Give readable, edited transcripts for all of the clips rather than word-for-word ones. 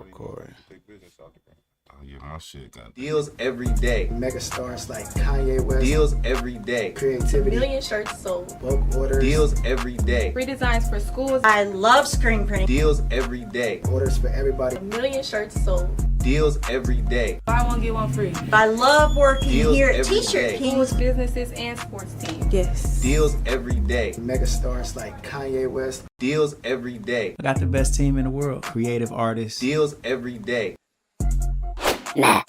Corey. Oh yeah, my shit got deals every day. Mega stars like Kanye West. Deals every day. Creativity. Million shirts sold. Bulk orders. Deals every day. Free designs for schools. I love screen printing. Deals every day. Orders for everybody. Million shirts sold. Deals every day. Buy one, get one free. I love working Deals here at every T-Shirt day. King. Schools, businesses, and sports teams. Yes. Deals every day. Mega stars like Kanye West. Deals every day. I got the best team in the world. Creative artists. Deals every day. Nah.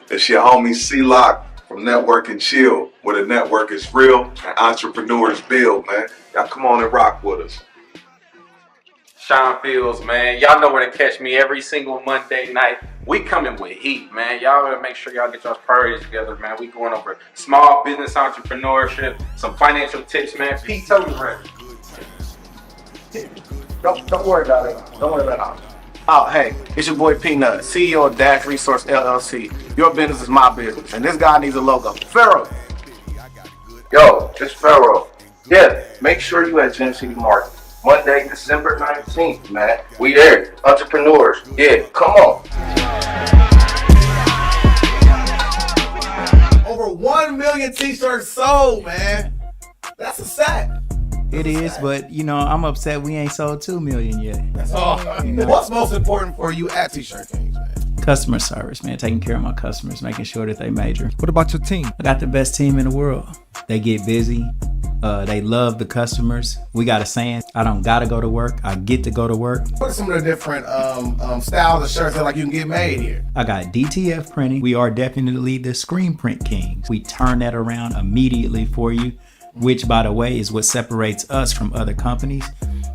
It's your homie C-Lock from Network and Chill, where the network is real and entrepreneurs build, man. Y'all come on and rock with us. Sean Fields, man. Y'all know where to catch me every single Monday night. We coming with heat, man. Y'all gotta make sure y'all get y'all's priorities together, man. We going over small business entrepreneurship, some financial tips, man. Pete, tell me, man. Don't worry about it. Don't worry about it. Oh, hey, it's your boy Peanut, CEO of Dash Resource LLC. Your business is my business, and this guy needs a logo. Pharaoh. Yo, it's Pharaoh. Yeah, make sure you at Gym City Market. Monday, December 19th, man. We there. Entrepreneurs. Yeah, come on. Over 1 million t-shirts sold, man. That's a sack. It is, but you know, I'm upset we ain't sold 2 million yet. That's all. What's most important for you at T-Shirt Kings, man? Customer service, man. Taking care of my customers, making sure that they major. What about your team? I got the best team in the world. They get busy. They love the customers. We got a saying, I don't gotta go to work, I get to go to work. What are some of the different styles of shirts that like you can get made here? I got DTF printing. We are definitely the screen print kings. We turn that around immediately for you, which by the way is what separates us from other companies.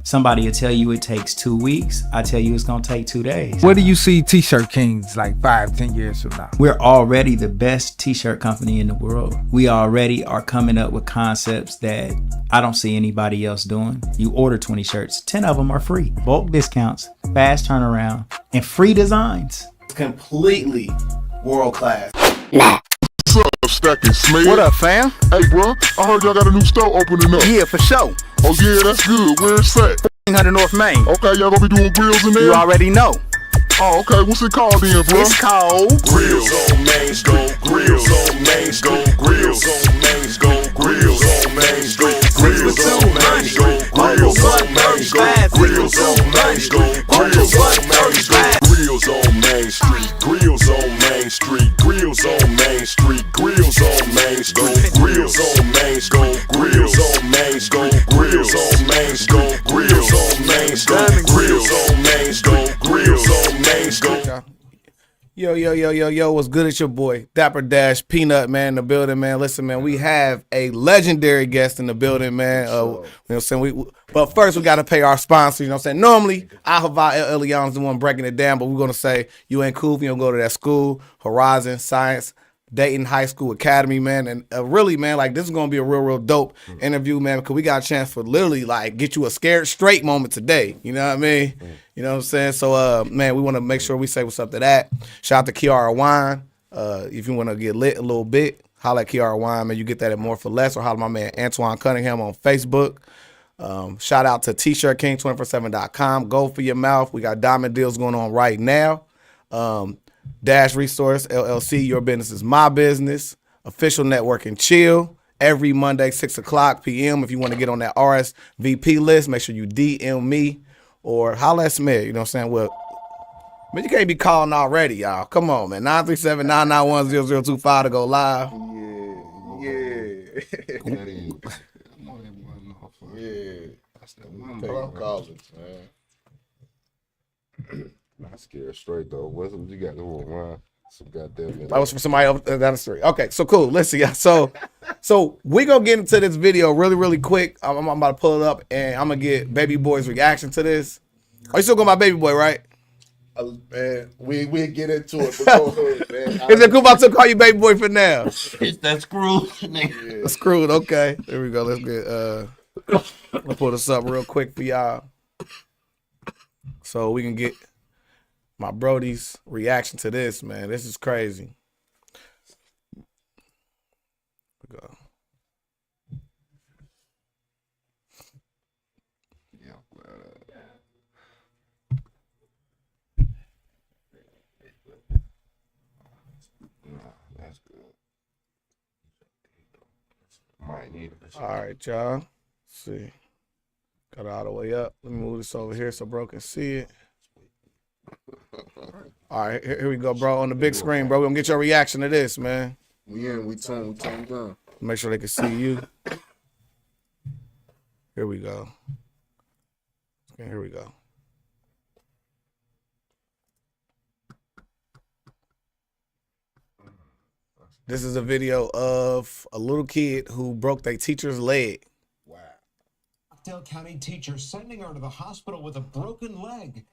Somebody will tell you it takes 2 weeks. I tell you it's gonna take 2 days. Where do you see T-Shirt Kings like 5-10 years from now? We're already the best t-shirt company in the world. We already are coming up with concepts that I don't see anybody else doing. You order 20 shirts, 10 of them are free. Bulk discounts, fast turnaround, and free designs. Completely world class. Nah. Stacking Smith. What up, fam? Hey, bro, I heard y'all got a new store opening up. Yeah, for sure. Oh, yeah, that's good. Where it's at? 100 North Main. Okay, y'all gonna be doing grills in there? You already know. Oh, okay. What's it called then, bro? It's called Grills on Main Street. Grills on Main Street. Grills on Main Street. Grills on Main Street. Grills on Main Street. Grills on Main Street. Grills on Main Street. Grills on Main Street. Grills on Main Street. Grills on Main Street. Grills on Main Street. Grills on Main Street. Grills on Main Street. Grills on Main Street. Grills on Main Street. Grills on Main Street. Grills on Main Street. Grills on Main Street. Yo, what's good? It's your boy, Dapper Dash Peanut, man, in the building, man. Listen, man, we have a legendary guest in the building, man. You know what I'm saying? But first, we got to pay our sponsor, you know what I'm saying? Normally, Elyon is the one breaking it down, but we're going to say, you ain't cool if you don't go to that school, Horizon Science Dayton High School Academy, man. And really, man, like, this is going to be a real dope interview, man, because we got a chance for literally, like, get you a scared straight moment today. You know what I mean? You know what I'm saying? So, man, we want to make sure we say what's up to that. Shout out to Kiara Wine. If you want to get lit a little bit, holla at Kiara Wine, man. You get that at More for Less, or holla at my man Antoine Cunningham on Facebook. Shout out to t-shirtking247.com. Go for your mouth. We got diamond deals going on right now. Dash Resource LLC, your business is my business. Official Network and Chill every Monday, 6 o'clock p.m. If you want to get on that RSVP list, make sure you DM me or holla at Smith. You know what I'm saying? Well, man, you can't be calling already, y'all. Come on, man. 937-991-0025 to go live. Yeah. That's the one college, man. Not scared straight though. What you got going on? Some goddamn. That was for somebody else down the street. Okay, so cool. Listen, y'all. So we gonna get into this video really quick. I'm about to pull it up and I'm gonna get Baby Boy's reaction to this. Are you still going by Baby Boy, right? Man, we get into it. But go ahead, man. Is it cool if I still call you Baby Boy for now? It's that screw. Yeah. Screwed. Okay, there we go. Let's get. I'll pull this up real quick for y'all, so we can get my Brody's reaction to this, man. This is crazy. Go. might need it. All right, y'all. Let's see. Got it all the way up. Let me move this over here so bro can see it. All right, here we go, bro. On the big screen, bro. We're gonna get your reaction to this, man. We in, we turn down. Make sure they can see you. Here we go. Okay, here we go. This is a video of a little kid who broke their teacher's leg. Wow. Rockdale County teacher sending her to the hospital with a broken leg.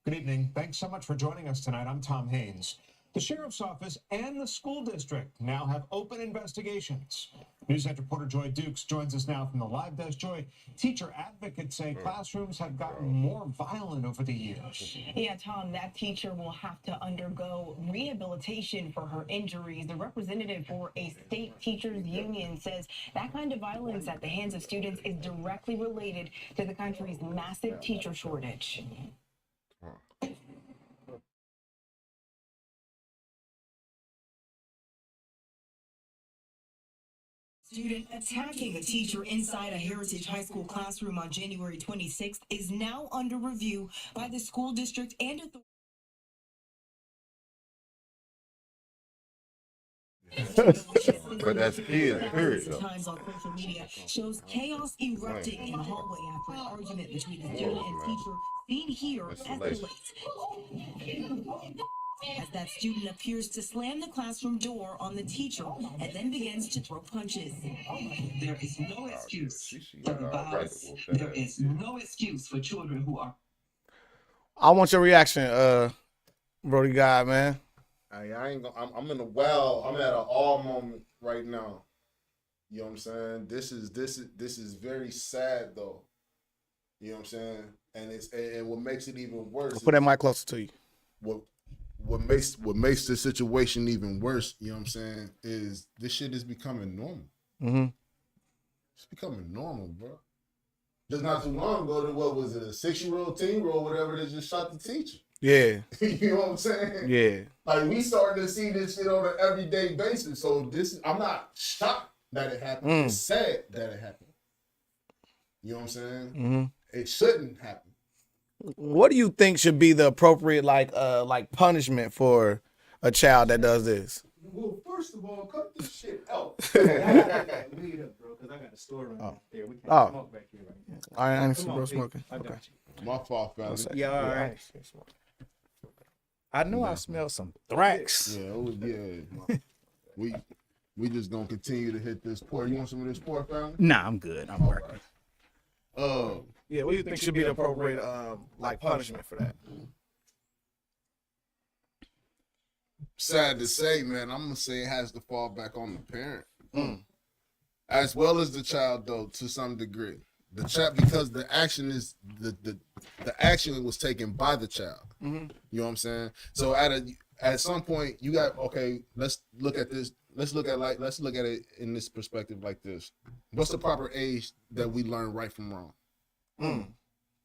Good evening. Thanks so much for joining us tonight. I'm Tom Haynes. The sheriff's office and the school district now have open investigations. News Center reporter Joy Dukes joins us now from the live desk. Joy, teacher advocates say classrooms have gotten more violent over the years. Yeah, Tom, that teacher will have to undergo rehabilitation for her injuries. The representative for a state teachers union says that kind of violence at the hands of students is directly related to the country's massive teacher shortage. Student attacking a teacher inside a Heritage High School classroom on January 26th is now under review by the school district and But that's kids, period. Times on social media shows chaos erupting in a hallway after an argument between the student and teacher seen here escalates. As that student appears to slam the classroom door on the teacher and then begins to throw punches. There is no excuse for the violence. There is no excuse for children who are. I want your reaction, Brody God, man. I ain't gonna, I'm in a wow. I'm at an awe moment right now. You know what I'm saying? This is very sad though. You know what I'm saying? And what makes it even worse. Put that mic closer to you. What makes the situation even worse, you know what I'm saying, is this shit is becoming normal. Mm-hmm. It's becoming normal, bro. Just not too long ago, what was it, a 6-year-old, 10-year-old, whatever, that just shot the teacher. Yeah. You know what I'm saying? Yeah. Like, we starting to see this shit on an everyday basis. So I'm not shocked that it happened. It's sad that it happened. You know what I'm saying? Mm-hmm. It shouldn't happen. What do you think should be the appropriate like punishment for a child that does this? Well, first of all, cut this shit out. Lead up, bro, because I got the store right there. We can't smoke back here right now. I ain't see bro smoking. Okay. My fault, family. Yeah, all right. I know I smell some thrax. Yeah, we just gonna continue to hit this pork. You want some of this pork, family? Nah, I'm good. I'm working. Yeah, what do you think should be the appropriate like punishment for that? Sad to say, man, I'm gonna say it has to fall back on the parent, as well as the child, though, to some degree. The child, because the action is the action was taken by the child. Mm-hmm. You know what I'm saying? So at some point, you got let's look at this. Let's look at it in this perspective like this. What's the proper age that we learn right from wrong?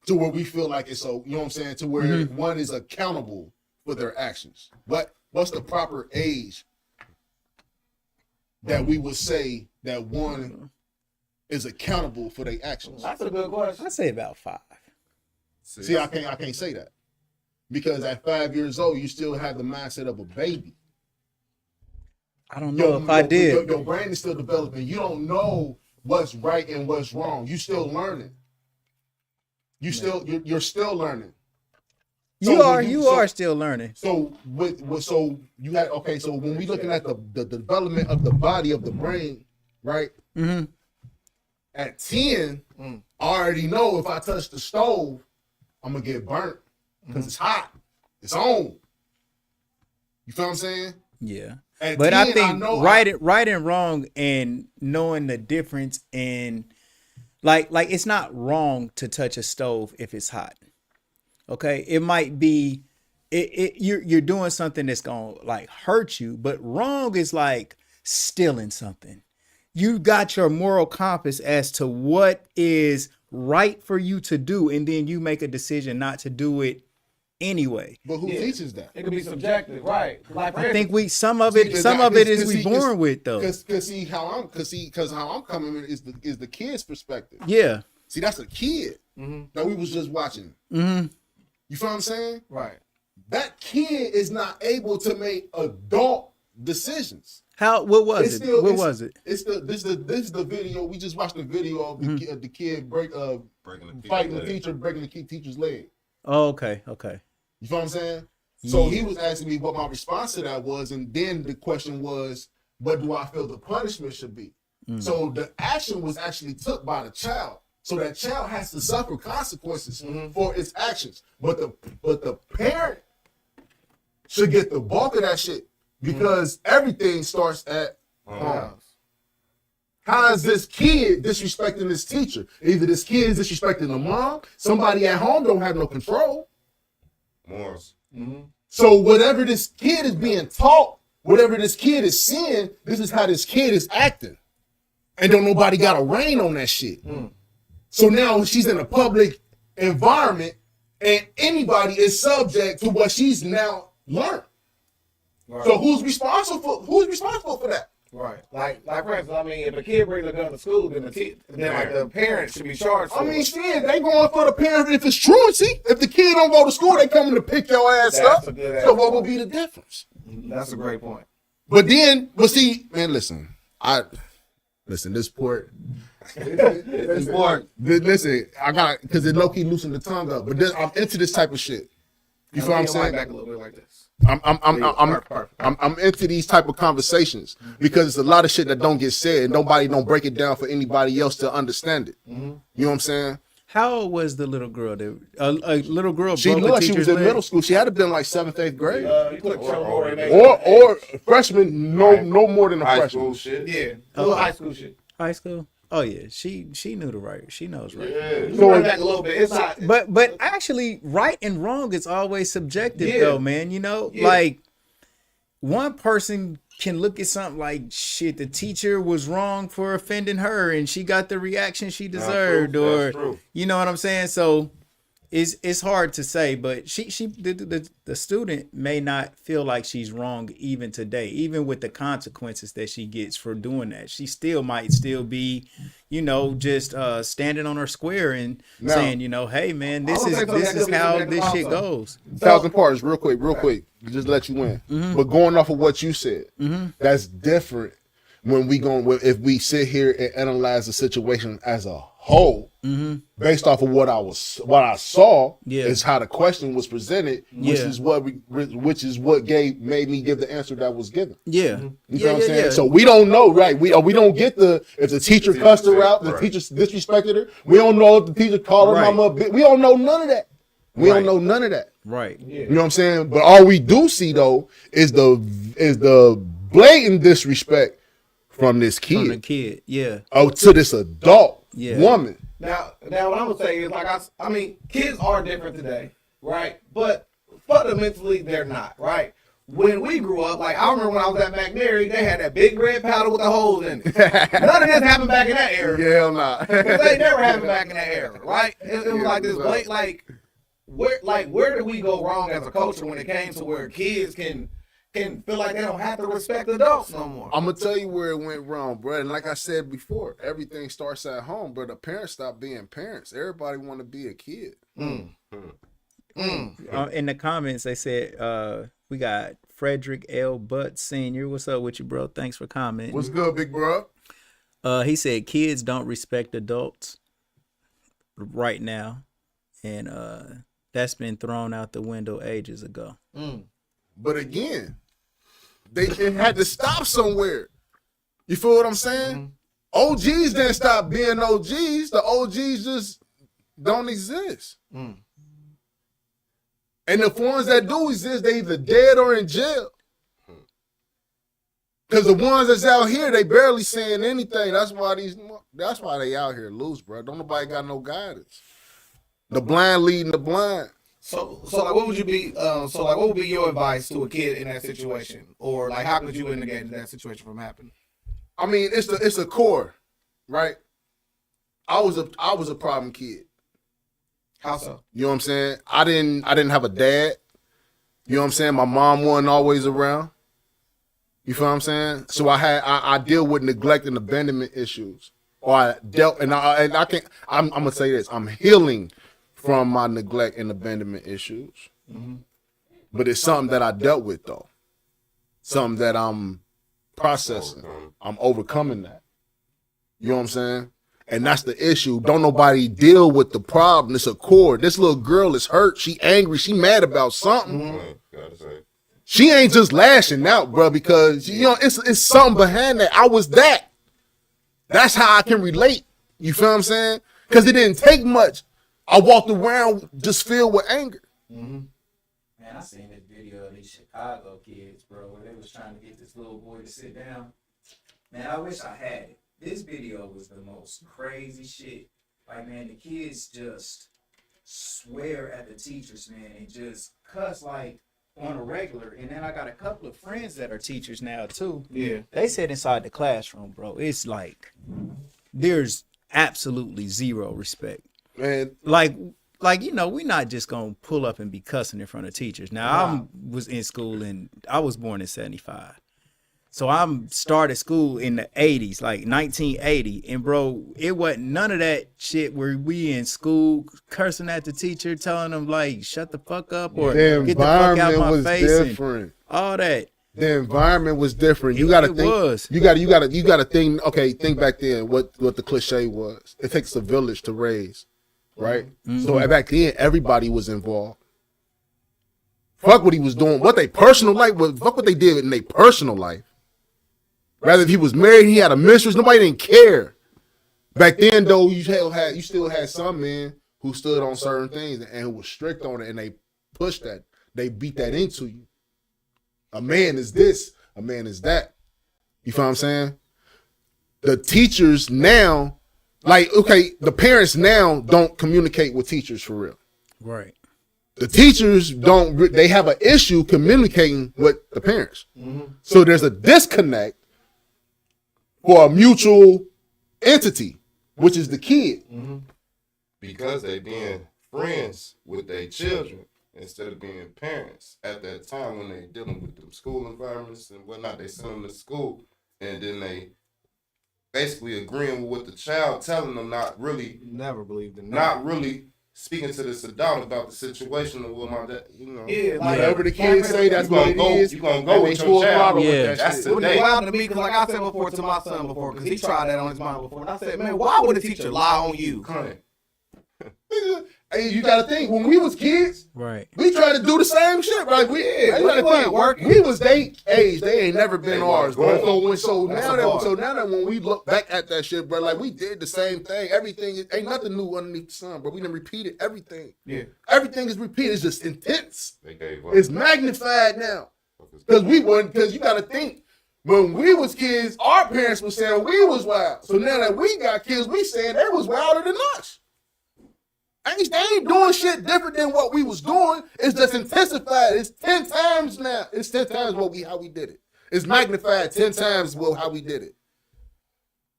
To where we feel like it's so, you know what I'm saying, to where one is accountable for their actions. What's the proper age that we would say that one is accountable for their actions? That's a good question. I'd say about 5. See, I can't say that. Because at 5 years old, you still have the mindset of a baby. I don't know if I did. Your brain is still developing. You don't know what's right and what's wrong. You still learning. You're still learning. You are still learning. So you had so when we looking at the development of the body of the brain, right? Mm-hmm. At 10, I already know if I touch the stove, I'm gonna get burnt because it's hot. It's on. You feel what I'm saying? Yeah. At But 10, I think know right and wrong and knowing the difference in like it's not wrong to touch a stove if it's hot. Okay, it might be you're doing something that's gonna like hurt you, but wrong is like stealing something. You got your moral compass as to what is right for you to do, and then you make a decision not to do it anyway. But who teaches that? It could be subjective, right? Like, I think some of it is we born with though. Because how I'm coming in is the kid's perspective. Yeah. See, that's a kid that we was just watching. Mm-hmm. You feel what I'm saying? Right. That kid is not able to make adult decisions. What was it? This is the video. We just watched the video of the kid fighting the teacher, breaking the teacher's leg. Oh, okay. You feel what I'm saying? So he was asking me what my response to that was, and then the question was, what do I feel the punishment should be? So the action was actually took by the child. So that child has to suffer consequences for its actions. But the parent should get the bulk of that shit because everything starts at home. How is this kid disrespecting this teacher? Either this kid is disrespecting the mom, somebody at home don't have no control. Morals. So whatever this kid is being taught, whatever this kid is seeing, this is how this kid is acting. And don't nobody got a rein on that shit. So now she's in a public environment and anybody is subject to what she's now learned. Right. So who's responsible for that? Right. Like for instance, I mean, if a kid brings a gun to school, then the parent should be charged for it. Shit, they going for the parent if it's truancy. If the kid don't go to school, they coming to pick your ass up. So what would be the difference? That's a great point. But see, man, listen, this port. Listen, I got because it low key loosened the tongue up. But I'm into this type of shit. You feel what I'm saying? Back a little bit like this. I'm into these type of conversations because it's a lot of shit that don't get said and nobody don't break it down for anybody else to understand it. You know what I'm saying? How old was the little girl? A little girl. She looked like she was in middle school. She had to been like 7th, 8th grade, or freshman. No more than a freshman. Yeah, little high school shit. High school. Oh yeah, she knew the right. She knows right. Yeah. So back a little bit. It's not, but actually, right and wrong is always subjective, though, man. You know, like one person can look at something like shit. The teacher was wrong for offending her, and she got the reaction she deserved, That's or true. You know what I'm saying. So it's hard to say, but the student may not feel like she's wrong even today, even with the consequences that she gets for doing that. She still might be, just standing on her square and saying, hey man, this is how this shit goes. 1,000 parts, real quick, just let you in. But going off of what you said, that's different when if we sit here and analyze the situation as a whole, based off of what I saw, is how the question was presented, which is what made me give the answer that was given. You know what I'm saying? So we don't know, right? We don't get if the teacher cussed her out, the teacher disrespected her. We don't know if the teacher called her mama a bitch. We don't know none of that. Don't know none of that. Right. You know what I'm saying? But all we do see though is the blatant disrespect from this kid. From the kid, to this adult woman. Now what I'm gonna say is I mean, kids are different today, right? But fundamentally, they're not, right? When we grew up, I remember when I was at McNary, they had that big red powder with the holes in it. None of this happened back in that era. Hell nah. They never happened back in that era, right? It was like this where did we go wrong as a culture when it came to where kids can feel like they don't have to respect adults no more? I'm gonna tell you where it went wrong, bro. And like I said before, everything starts at home, bro. The parents stop being parents. Everybody want to be a kid. In the comments, they said we got Frederick L. Butt Sr. What's up with you, bro? Thanks for commenting. What's good, big bro? He said kids don't respect adults right now, and that's been thrown out the window ages ago. But again, it had to stop somewhere. You feel what I'm saying? OGs didn't stop being OGs. The OGs just don't exist. And the ones that do exist, they either dead or in jail. Because the ones that's out here, they barely saying anything. That's why they out here loose, bro. Don't nobody got no guidance. The blind leading the blind. So what would you be? What would be your advice to a kid in that situation, or how could you mitigate that situation from happening? I mean, it's a core, right? I was a problem kid. How so? You know what I'm saying? I didn't have a dad. You know what I'm saying? My mom wasn't always around. You feel what I'm saying? So I deal with neglect and abandonment issues. Or I dealt and I can't I'm gonna say this. I'm healing from my neglect and abandonment issues. Mm-hmm. But it's something that I dealt with though. Something that I'm processing. I'm overcoming that. You know what I'm saying? And that's the issue. Don't nobody deal with the problem. It's a core. This little girl is hurt. She angry. She mad about something. Mm-hmm. She ain't just lashing out, bro, because you know it's something behind that. I was that. That's how I can relate. You feel what I'm saying? Because it didn't take much. I walked around just filled with anger. Mm-hmm. Man, I seen this video of these Chicago kids, bro, where they was trying to get this little boy to sit down. Man, I wish I had it. This video was the most crazy shit. Like, man, the kids just swear at the teachers, man, and just cuss like on a regular. And then I got a couple of friends that are teachers now too. Yeah. They sit inside the classroom, bro. It's like there's absolutely zero respect. Man, like you know, we're not just gonna pull up and be cussing in front of teachers. Now, I was in school and I was born in 75. So I'm started school in the 80s, like 1980. And bro, it wasn't none of that shit where we in school cursing at the teacher, telling them like, shut the fuck up or get the fuck out my face. Different. And all that. The environment was different. You gotta think. You gotta think. Okay, think back then. What the cliche was? It takes a village to raise, right? Mm-hmm. So back then, everybody was involved. Fuck what he was doing. What they personal life was. Fuck what they did in their personal life. Rather, if he was married, he had a mistress. Nobody didn't care. Back then, though, you still had some men who stood on certain things and who was strict on it, and they pushed that. They beat that into you. A man is this. A man is that. You feel what I'm saying? The teachers now, the parents now don't communicate with teachers for real. Right. The teachers don't. They have an issue communicating with the parents. Mm-hmm. So there's a disconnect for a mutual entity, which is the kid. Mm-hmm. Because they being friends with their children instead of being parents. At that time when they dealing with them school environments and whatnot, they send them to school and then they basically agreeing with what the child telling them, not really speaking to this adult about the situation of what my dad, you know. Yeah, like whatever the kids say, that's what it is. You gonna go with your child. Yeah, that's It was today. wild to me because, like I said before to my son before, because he tried that on his mind before, and I said, man, why would a teacher lie on you? Hey, you gotta think, when we was kids, right, we tried to do the same shit, right? We was their age. They ain't never been ours, bro. So now that when we look back at that shit, bro, like we did the same thing. Everything ain't nothing new underneath the sun, bro. We done repeated everything. Yeah. Everything is repeated. It's just intense. It's magnified now. Because you gotta think, when we was kids, our parents were saying we was wild. So now that we got kids, we saying they was wilder than us. They ain't doing shit different than what we was doing. It's just intensified. It's 10 times now. It's 10 times how we did it. It's magnified 10 times how we did it.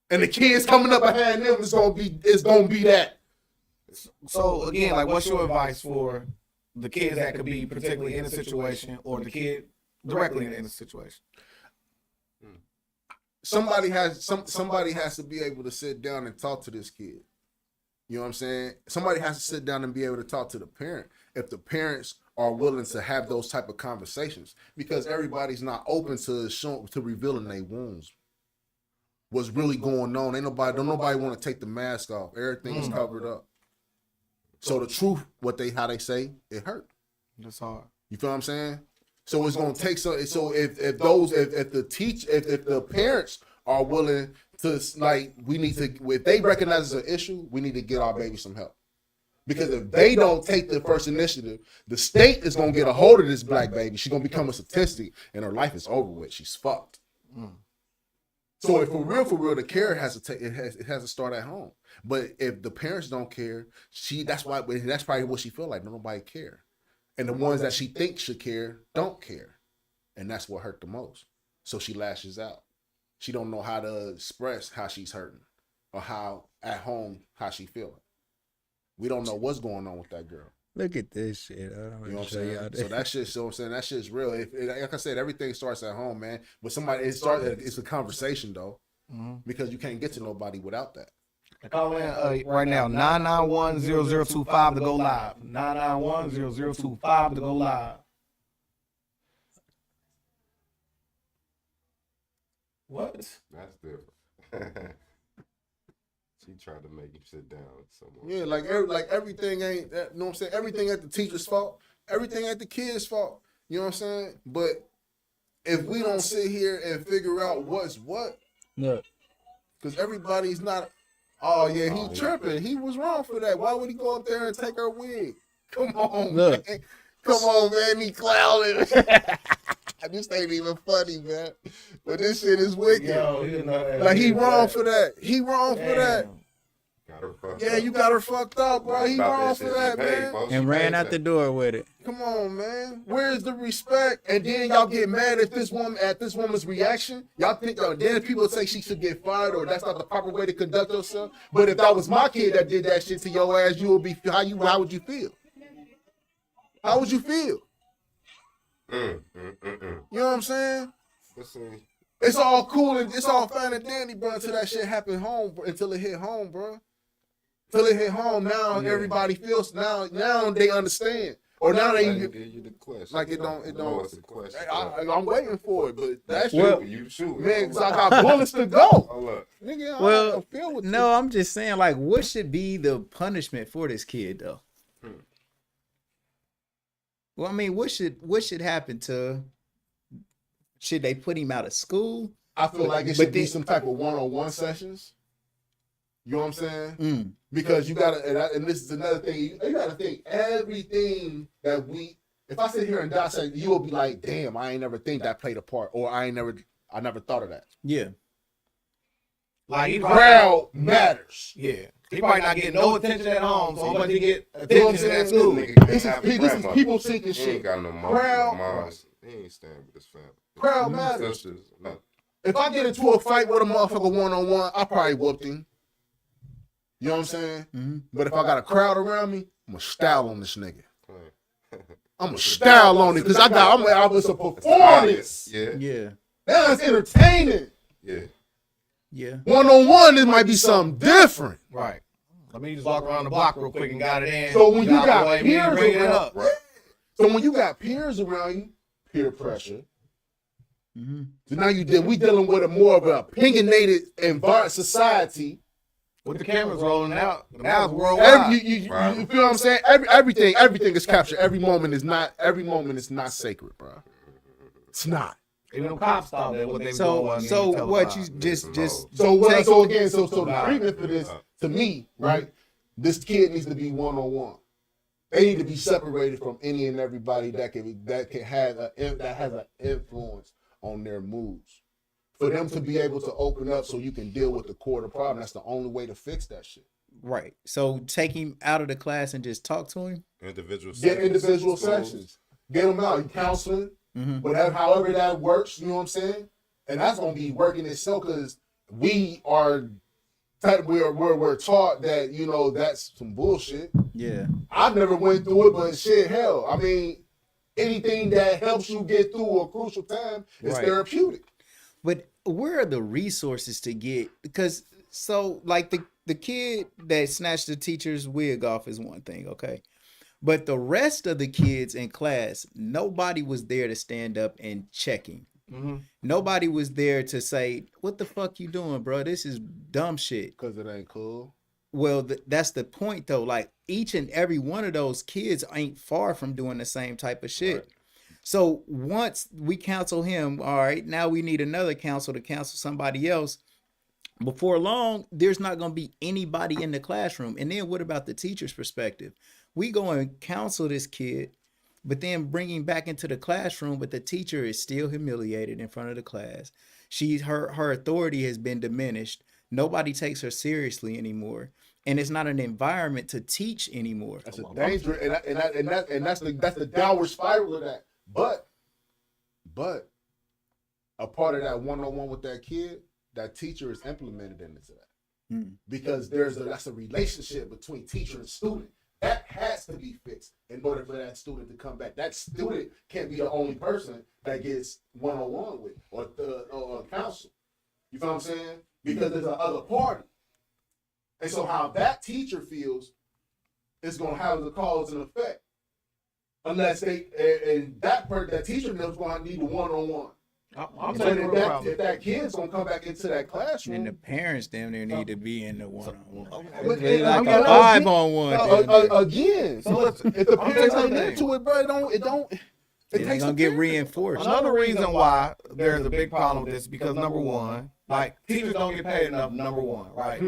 And the kids coming up behind them is gonna be that. So again, like, what's your advice for the kids that could be particularly in a situation, or the kid directly in a situation? Somebody has to be able to sit down and talk to this kid. You know what I'm saying? Somebody has to sit down and be able to talk to the parent if the parents are willing to have those type of conversations, because everybody's not open to revealing their wounds. What's really going on? Don't nobody want to take the mask off. Everything is covered up. So the truth, how they say, it hurt. That's hard. You feel what I'm saying? So it's gonna take some. So if the parents are willing to, like, if they recognize it's an issue, we need to get our baby some help. Because if they don't take the first initiative, the state is gonna get a hold of this black baby. She's gonna become a statistic, and her life is over with. She's fucked. So if for real, the care has to start at home. But if the parents don't care, that's probably what she feel like. Nobody care, and the ones that she thinks should care don't care, and that's what hurt the most. So she lashes out. She don't know how to express how she's hurting or how at home how she feeling. We don't know what's going on with that girl. Look at this shit. You know what I'm saying? So that shit, that shit's real. Like I said, everything starts at home, man. But it's a conversation though, because you can't get to nobody without that. Call in right now, 991-0025 to go live. 991-0025 to go live. What? That's different. She tried to make you sit down somewhere. Yeah, like everything ain't that. You know what I'm saying? Everything at the teacher's fault. Everything at the kid's fault. You know what I'm saying? But if we don't sit here and figure out what's what, because everybody's not. Oh yeah, he tripping. He was wrong for that. Why would he go up there and take her wig? Come on, man. Come on, man. He clouded. This ain't even funny, man. But this shit is wicked. Yo, like he wrong for that. He wrong for that. Yeah, you got her fucked up, bro. He wrong for that, man. And ran out the door with it. Come on, man. Where's the respect? And then y'all get mad at this woman's reaction. Y'all think then people say she should get fired or that's not the proper way to conduct yourself. But if that was my kid that did that shit to your ass, you would be how would you feel? How would you feel? You know what I'm saying? It's all cool and it's all fine and dandy, bro, until that shit happened home, bro, until it hit home, bro. Until it hit home, now everybody feels now they understand. Or now they give you the question. Like it don't. It's a question. I'm waiting for it, but that's you shoot, man. Cause I got bullets to go. Nigga, Well, I don't feel with no, I'm just saying, like, what should be the punishment for this kid, though? Well, I mean, what should happen to? Should they put him out of school? I feel like it should be some type of one-on-one sessions. You know what I'm saying? Because you gotta, and this is another thing. You gotta think everything that if I sit here and dissect, you will be like, "Damn, I ain't never think that played a part," or I never thought of that. Yeah. Like crowd matters. Yeah. He probably not getting no attention at home, so he get You know what I'm attention at saying? school. This is people seeking He shit. ain't got no Crowd, He ain't staying with his family. crowd matters. Sisters, no. If I get into a fight with a motherfucker one-on-one, I probably whooped him. You know what I'm saying? But if I got a crowd around me, I'm gonna style on this nigga. I'm gonna style on it because I was a performance. Yeah. That's entertaining. Yeah. One-on-one, it might be something different. Right. Let me just walk around the block real quick and got it in. So when you got peers bring it around, up. so when you got peers around you, peer pressure. So now we dealing with a more of an opinionated environment, society. With the cameras rolling out, now it's worldwide. You feel what I'm saying? Everything is captured. Every moment is not sacred, bro. It's not. Even the cops thought that what they were doing. So what you just So the treatment for this to me, right? This kid needs to be one-on-one. They need to be separated from any and everybody that has an influence on their moods. For them to be able to open up so you can deal with the core of the problem. That's the only way to fix that shit. Right. So take him out of the class and just talk to him? Get individual sessions. Get them out. Counseling. Whatever, however that works. You know what I'm saying? And that's going to be working itself because we're taught that, you know, that's some bullshit. Yeah. I've never went through it, but shit, hell. I mean, anything that helps you get through a crucial time is therapeutic. But where are the resources to get? Because so like the kid that snatched the teacher's wig off is one thing, okay? But the rest of the kids in class, nobody was there to stand up and check him. Nobody was there to say, "What the fuck you doing, bro? This is dumb shit." Because it ain't cool. Well, that's the point, though. Like each and every one of those kids ain't far from doing the same type of shit. Right. So once we counsel him, all right, now we need another counsel to counsel somebody else. Before long, there's not going to be anybody in the classroom. And then what about the teacher's perspective? We go and counsel this kid, but then bring him back into the classroom, but the teacher is still humiliated in front of the class. Her authority has been diminished. Nobody takes her seriously anymore. And it's not an environment to teach anymore. That's a danger, and that's the downward spiral of that. But a part of that one-on-one with that kid, that teacher is implemented into that. because that's a relationship between teacher and student. That has to be fixed in order for that student to come back. That student can't be the only person that gets one-on-one with or counsel. You feel what I'm saying? Because there's a other party. And so how that teacher feels is going to have the cause and effect. Unless that teacher is going to need the one-on-one. I'm So saying if that kid's going to come back into that classroom. And the parents damn near need to be in the one-on-one. But- It's like and- a 5-on-1. Again, so if the parents ain't into it, bro, it ain't gonna get reinforced. Another reason why there's a big problem with this is because number one, like teachers don't get paid enough. Number one, right?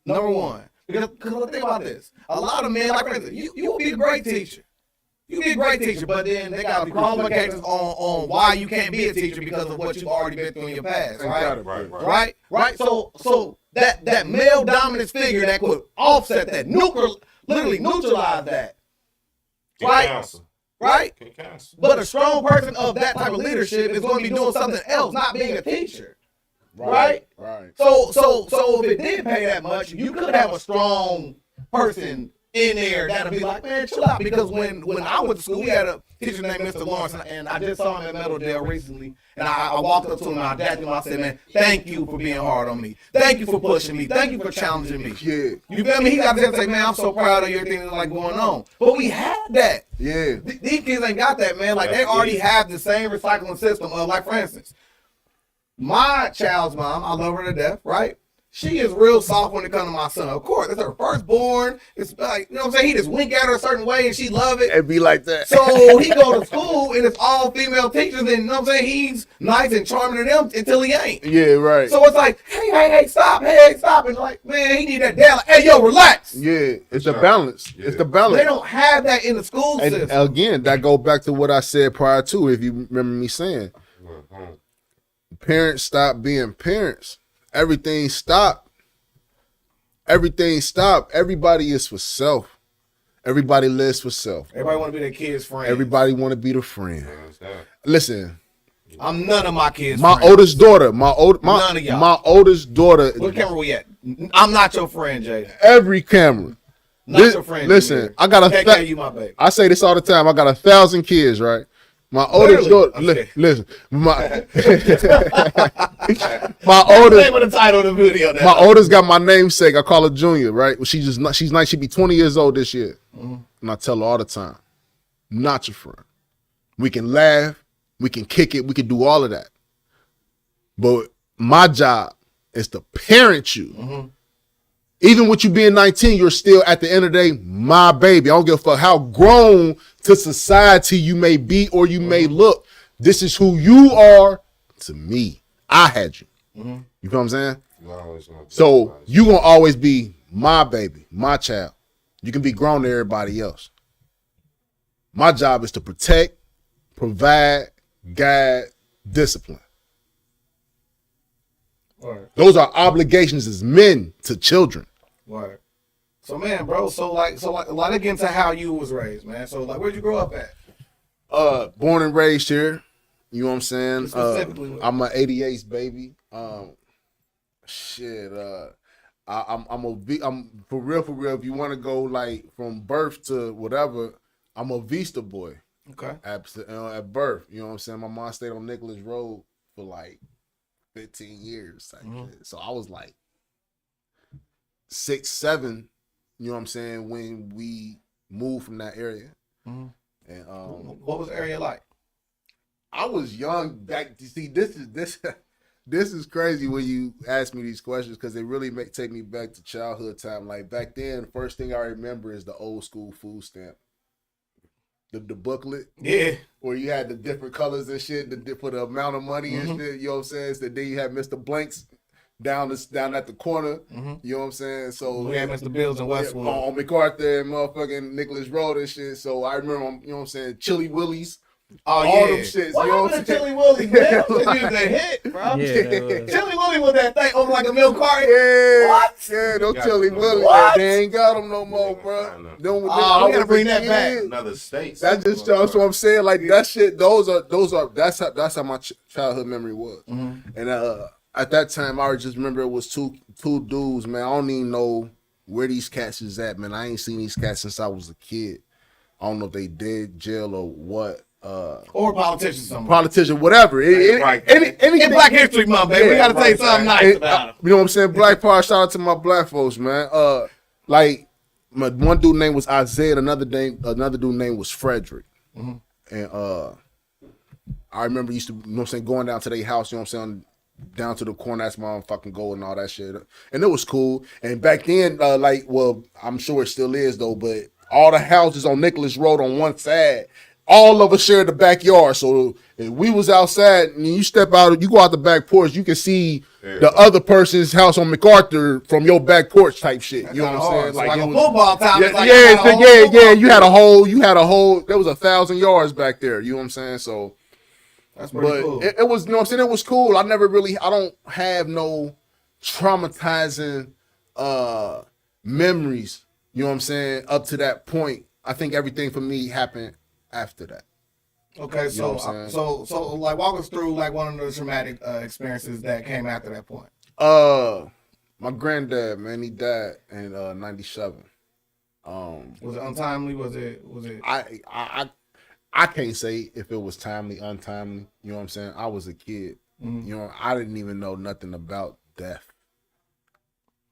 Number one, because think about this. A lot of men, like for instance, you will be a great teacher. You be a great teacher, but then they got qualifications on why you can't be a teacher because of what you've already been through in your past, right? Right. So that male dominance figure that could offset that, literally neutralize that, right? But a strong person of that type of leadership is going to be doing something else, not being a teacher, right? So if it did pay that much, you could have a strong person in there that'll be like, man, chill out. Because when I went to school, we had a teacher named Mr. Lawrence, and I just saw him at Meadowdale recently, and I walked up to him and I dapped him. I said, man, thank you for being hard on me. Thank you for pushing me. Thank you for challenging me. Yeah. You feel me? He got to say, man, I'm so proud of everything that's like going on. But we had that. Yeah. These kids ain't got that, man. Like they already have the same recycling system of, like, for instance, my child's mom, I love her to death, right? She is real soft when it comes to my son. Of course, it's her firstborn. It's like, you know what I'm saying? He just wink at her a certain way and she love it. It'd be like that. So he go to school and it's all female teachers and, you know what I'm saying? He's nice and charming to them until he ain't. Yeah, right. So it's like, hey, stop. Hey, stop. It's like, man, he need that dad. Like, hey, yo, relax. Yeah, it's the balance. It's the balance. They don't have that in the school And system. again, that goes back to what I said prior to, if you remember me saying. Parents stop being parents. Everything stopped. Everything stopped. Everybody is for self. Everybody lives for self. Everybody want to be their kid's friend. Everybody want to be the friend. Listen, I'm none of my kids' my friends. oldest daughter, None of y'all. my oldest daughter. What camera we at? I'm not your friend, Jay. Every camera. Not your friend. Listen, Junior. I got KK, you my baby. I say this all the time. I got 1,000 kids, right? My oldest daughter. Okay. Listen, my oldest. Name of the title of the video. Now. My oldest got my namesake. I call her Junior, right? She's nice. She'll be 20 years old this year. And I tell her all the time, not your friend. We can laugh, we can kick it, we can do all of that. But my job is to parent you. Even with you being 19, you're still, at the end of the day, my baby. I don't give a fuck how grown to society you may be or you may look. This is who you are to me. I had you. You know what I'm saying? So you gonna always be my baby, my child. You can be grown to everybody else. My job is to protect, provide, guide, discipline. Those are obligations as men to children. Word. So man, bro, so like let get into how you was raised, man. So like, where'd you grow up at? Born and raised here. You know what I'm saying? Specifically, I'm an 88's baby. I'm for real. If you want to go like from birth to whatever, I'm a Vista boy. Okay. At birth, you know what I'm saying? My mom stayed on Nicholas Road for like 15 years. Type shit. So I was like 6, 7, you know what I'm saying, when we moved from that area. And what was the area like? I was young back. You see, this is crazy when you ask me these questions because they really take me back to childhood time. Like back then, the first thing I remember is the old school food stamp. The booklet, where you had the different colors and shit, for the amount of money and shit. You know what I'm saying? So then you had Mr. Blanks down at the corner. You know what I'm saying? So we had Mr. Bills and Westwood on MacArthur and motherfucking Nicholas Road and shit. So I remember, you know what I'm saying, Chili Willies. All them shits. What you know happened to Chili Willies, man? That was a hit, bro. Chili Willie was that thing over like a milk carton. Yeah. What? Yeah, no Chili Willies. They ain't got them no more, bro. We gotta bring that back. Another state. That's what I'm saying. Like that shit. That's how my childhood memory was. And at that time, I just remember it was two dudes, man. I don't even know where these cats is at, man. I ain't seen these cats since I was a kid. I don't know if they did jail or what. Or politicians, somewhere. Politician, whatever. Any Black History Month, baby. We gotta say something nice about them. You know what I'm saying? Black Power. Shout out to my black folks, man. Like one dude name was Isaiah, another dude name was Frederick, and I remember used to, you know what I'm saying, going down to their house, you know what I'm saying, down to the corner, that's my fucking goal and all that shit, and it was cool. And back then, I'm sure it still is though, but all the houses on Nicholas Road on one side, all of us shared the backyard. So if we was outside and you step out, you go out the back porch, you can see the other person's house on MacArthur from your back porch type shit. You know what I'm saying? Like a football time. Yeah. You had a whole. There was 1,000 yards back there. You know what I'm saying? So that's pretty cool. It was, you know what I'm saying? It was cool. I don't have no traumatizing memories. You know what I'm saying? Up to that point, I think everything for me happened after that. Okay, You know so like walk us through like one of the traumatic experiences that came after that point. My granddad, man, he died in 97. Was it untimely? Was it? I can't say if it was timely, untimely. You know what I'm saying? I was a kid. Mm-hmm. You know, I didn't even know nothing about death.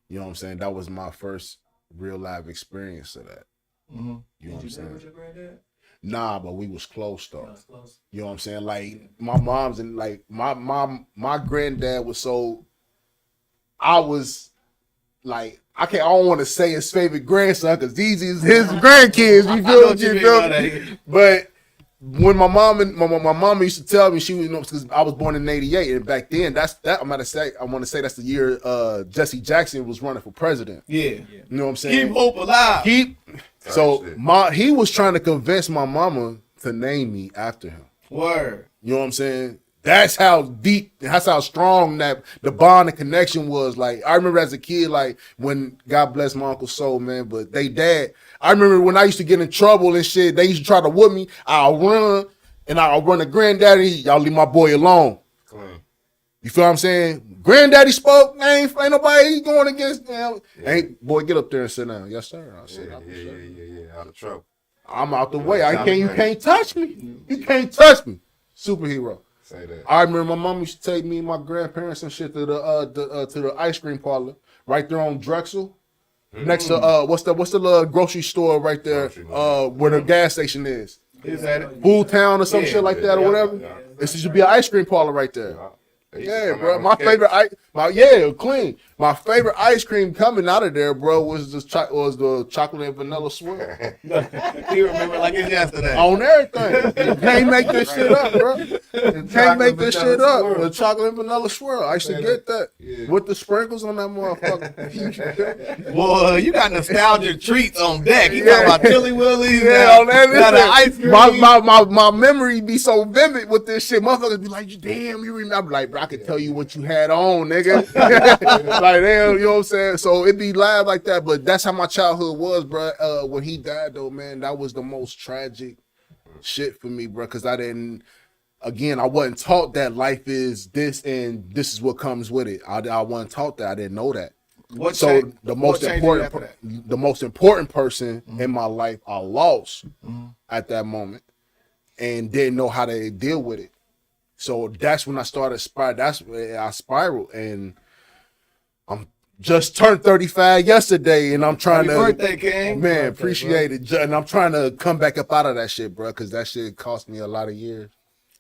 You know what I'm saying? That was my first real live experience of that. Mm-hmm. You know what I'm saying? With your granddad? Nah, but we was close though. You know what I'm saying? Like my mom's and like my granddad was so. I was like, I don't want to say his favorite grandson because these is his grandkids. You feel me? But when my mama used to tell me, she was, you know, because I was born in '88, and back then I want to say that's the year Jesse Jackson was running for president. Yeah. You know what I'm saying? Keep hope alive. So he was trying to convince my mama to name me after him. Word. You know what I'm saying? That's how deep, that's how strong that the bond and connection was. Like, I remember as a kid, like, when, God bless my Uncle Soul, man, but they dad, I remember when I used to get in trouble and shit, they used to try to whoop me, I'll run to granddaddy, y'all leave my boy alone. You feel what I'm saying? Granddaddy spoke, ain't nobody going against them. Hey, boy, get up there and sit down. Yes, sir. I'll sit down. Yeah, out of trouble. I'm out the way. You can't touch me. You can't touch me. Superhero. Say that. I remember my mom used to take me and my grandparents and shit to the ice cream parlor right there on Drexel, next to what's the little grocery store right there where the gas station is. Is that it? Food Town or some shit like that or whatever. It should be an ice cream parlor right there. Yeah, bro. My favorite clean. My favorite ice cream coming out of there, bro, was the chocolate and vanilla swirl. You remember like it's yesterday. On everything. You can't make this shit up, bro. You can't make this shit up. The chocolate and vanilla swirl. I used to get that with the sprinkles on that motherfucker. Boy, you got nostalgia treats on deck. You talking about Chili Willy's? Yeah, on that. Ice cream. My memory be so vivid with this shit. Motherfuckers be like, damn, you remember? I'm like, bro, I could tell you what you had on, nigga. Like, damn, you know what I'm saying? So it be live like that, but that's how my childhood was, bro. When he died, though, man, that was the most tragic shit for me, bro, because I wasn't taught that life is this and this is what comes with it. I wasn't taught that. I didn't know that. The most important person in my life I lost at that moment and didn't know how to deal with it. So that's when I started spiral. That's when I spiraled, and I'm just turned 35 yesterday, and I'm trying Happy birthday, King. Man, appreciate it. And I'm trying to come back up out of that shit, bro, because that shit cost me a lot of years.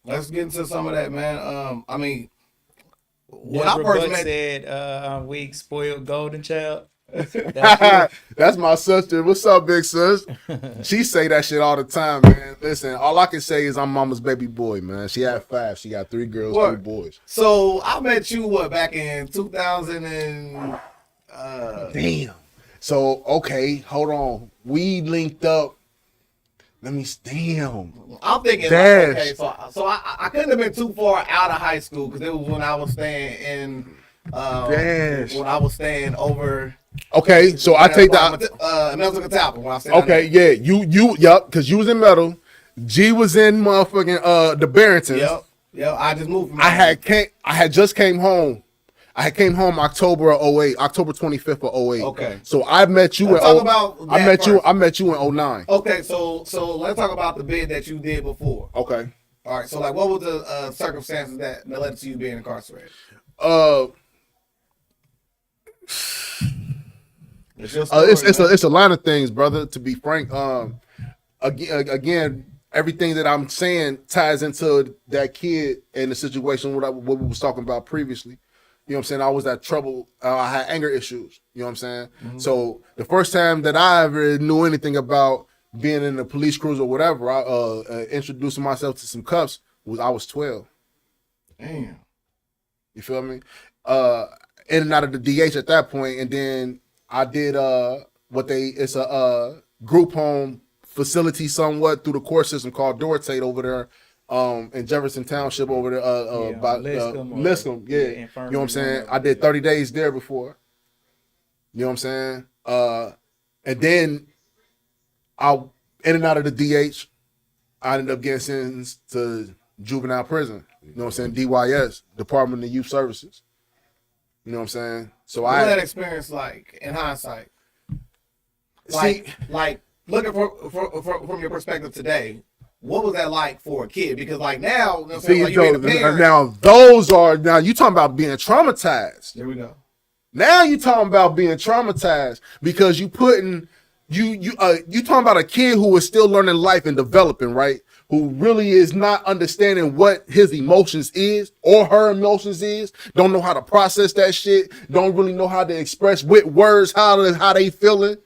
Let's get into some of that, man. I mean, when I first said weak, spoiled, golden child. That's my sister. What's up, big sis? She say that shit all the time, man. Listen, all I can say is I'm mama's baby boy, man. She had 5. She got 3 girls, 2 boys. So I met you back in 2000 and damn. So okay, hold on. We linked up. Let me damn. I'm thinking okay, so I couldn't have been too far out of high school because it was when I was staying in when I was staying over. Okay, so I take that. Okay, yeah, you, yep, because you was in Metal. G was in motherfucking the Barringtons. Yep. I just moved. I had just came home, I came home October of 08, October 25th of 08. Okay. So I met you Let's talk about I that met you. first. I met you in 09. Okay, so let's talk about the bid that you did before. Okay. All right. So like, what was the circumstances that led to you being incarcerated? It's a line of things, brother. To be frank, again, everything that I'm saying ties into that kid and the situation what we was talking about previously. You know what I'm saying? I was at trouble. I had anger issues. You know what I'm saying? Mm-hmm. So the first time that I ever knew anything about being in the police cruise or whatever, I introducing myself to some cuffs I was 12. Damn. You feel me? In and out of the DH at that point, and then I did it's a group home facility somewhat through the court system called Dortate over there in Jefferson Township over there by Liscombe. Yeah. You know what I'm saying? I did 30 days there before. You know what I'm saying? And then I in and out of the DH, I ended up getting sentenced to juvenile prison. You know what I'm saying? DYS, Department of Youth Services. You know what I'm saying? So What was that experience like in hindsight? Like looking from your perspective today, what was that like for a kid? Because like now, you know what I'm saying, like you being a parent. Now you talking about being traumatized. Here we go. Now you talking about being traumatized because you talking about a kid who is still learning life and developing, right? Who really is not understanding what his emotions is or her emotions is, don't know how to process that shit, don't really know how to express with words how they feeling.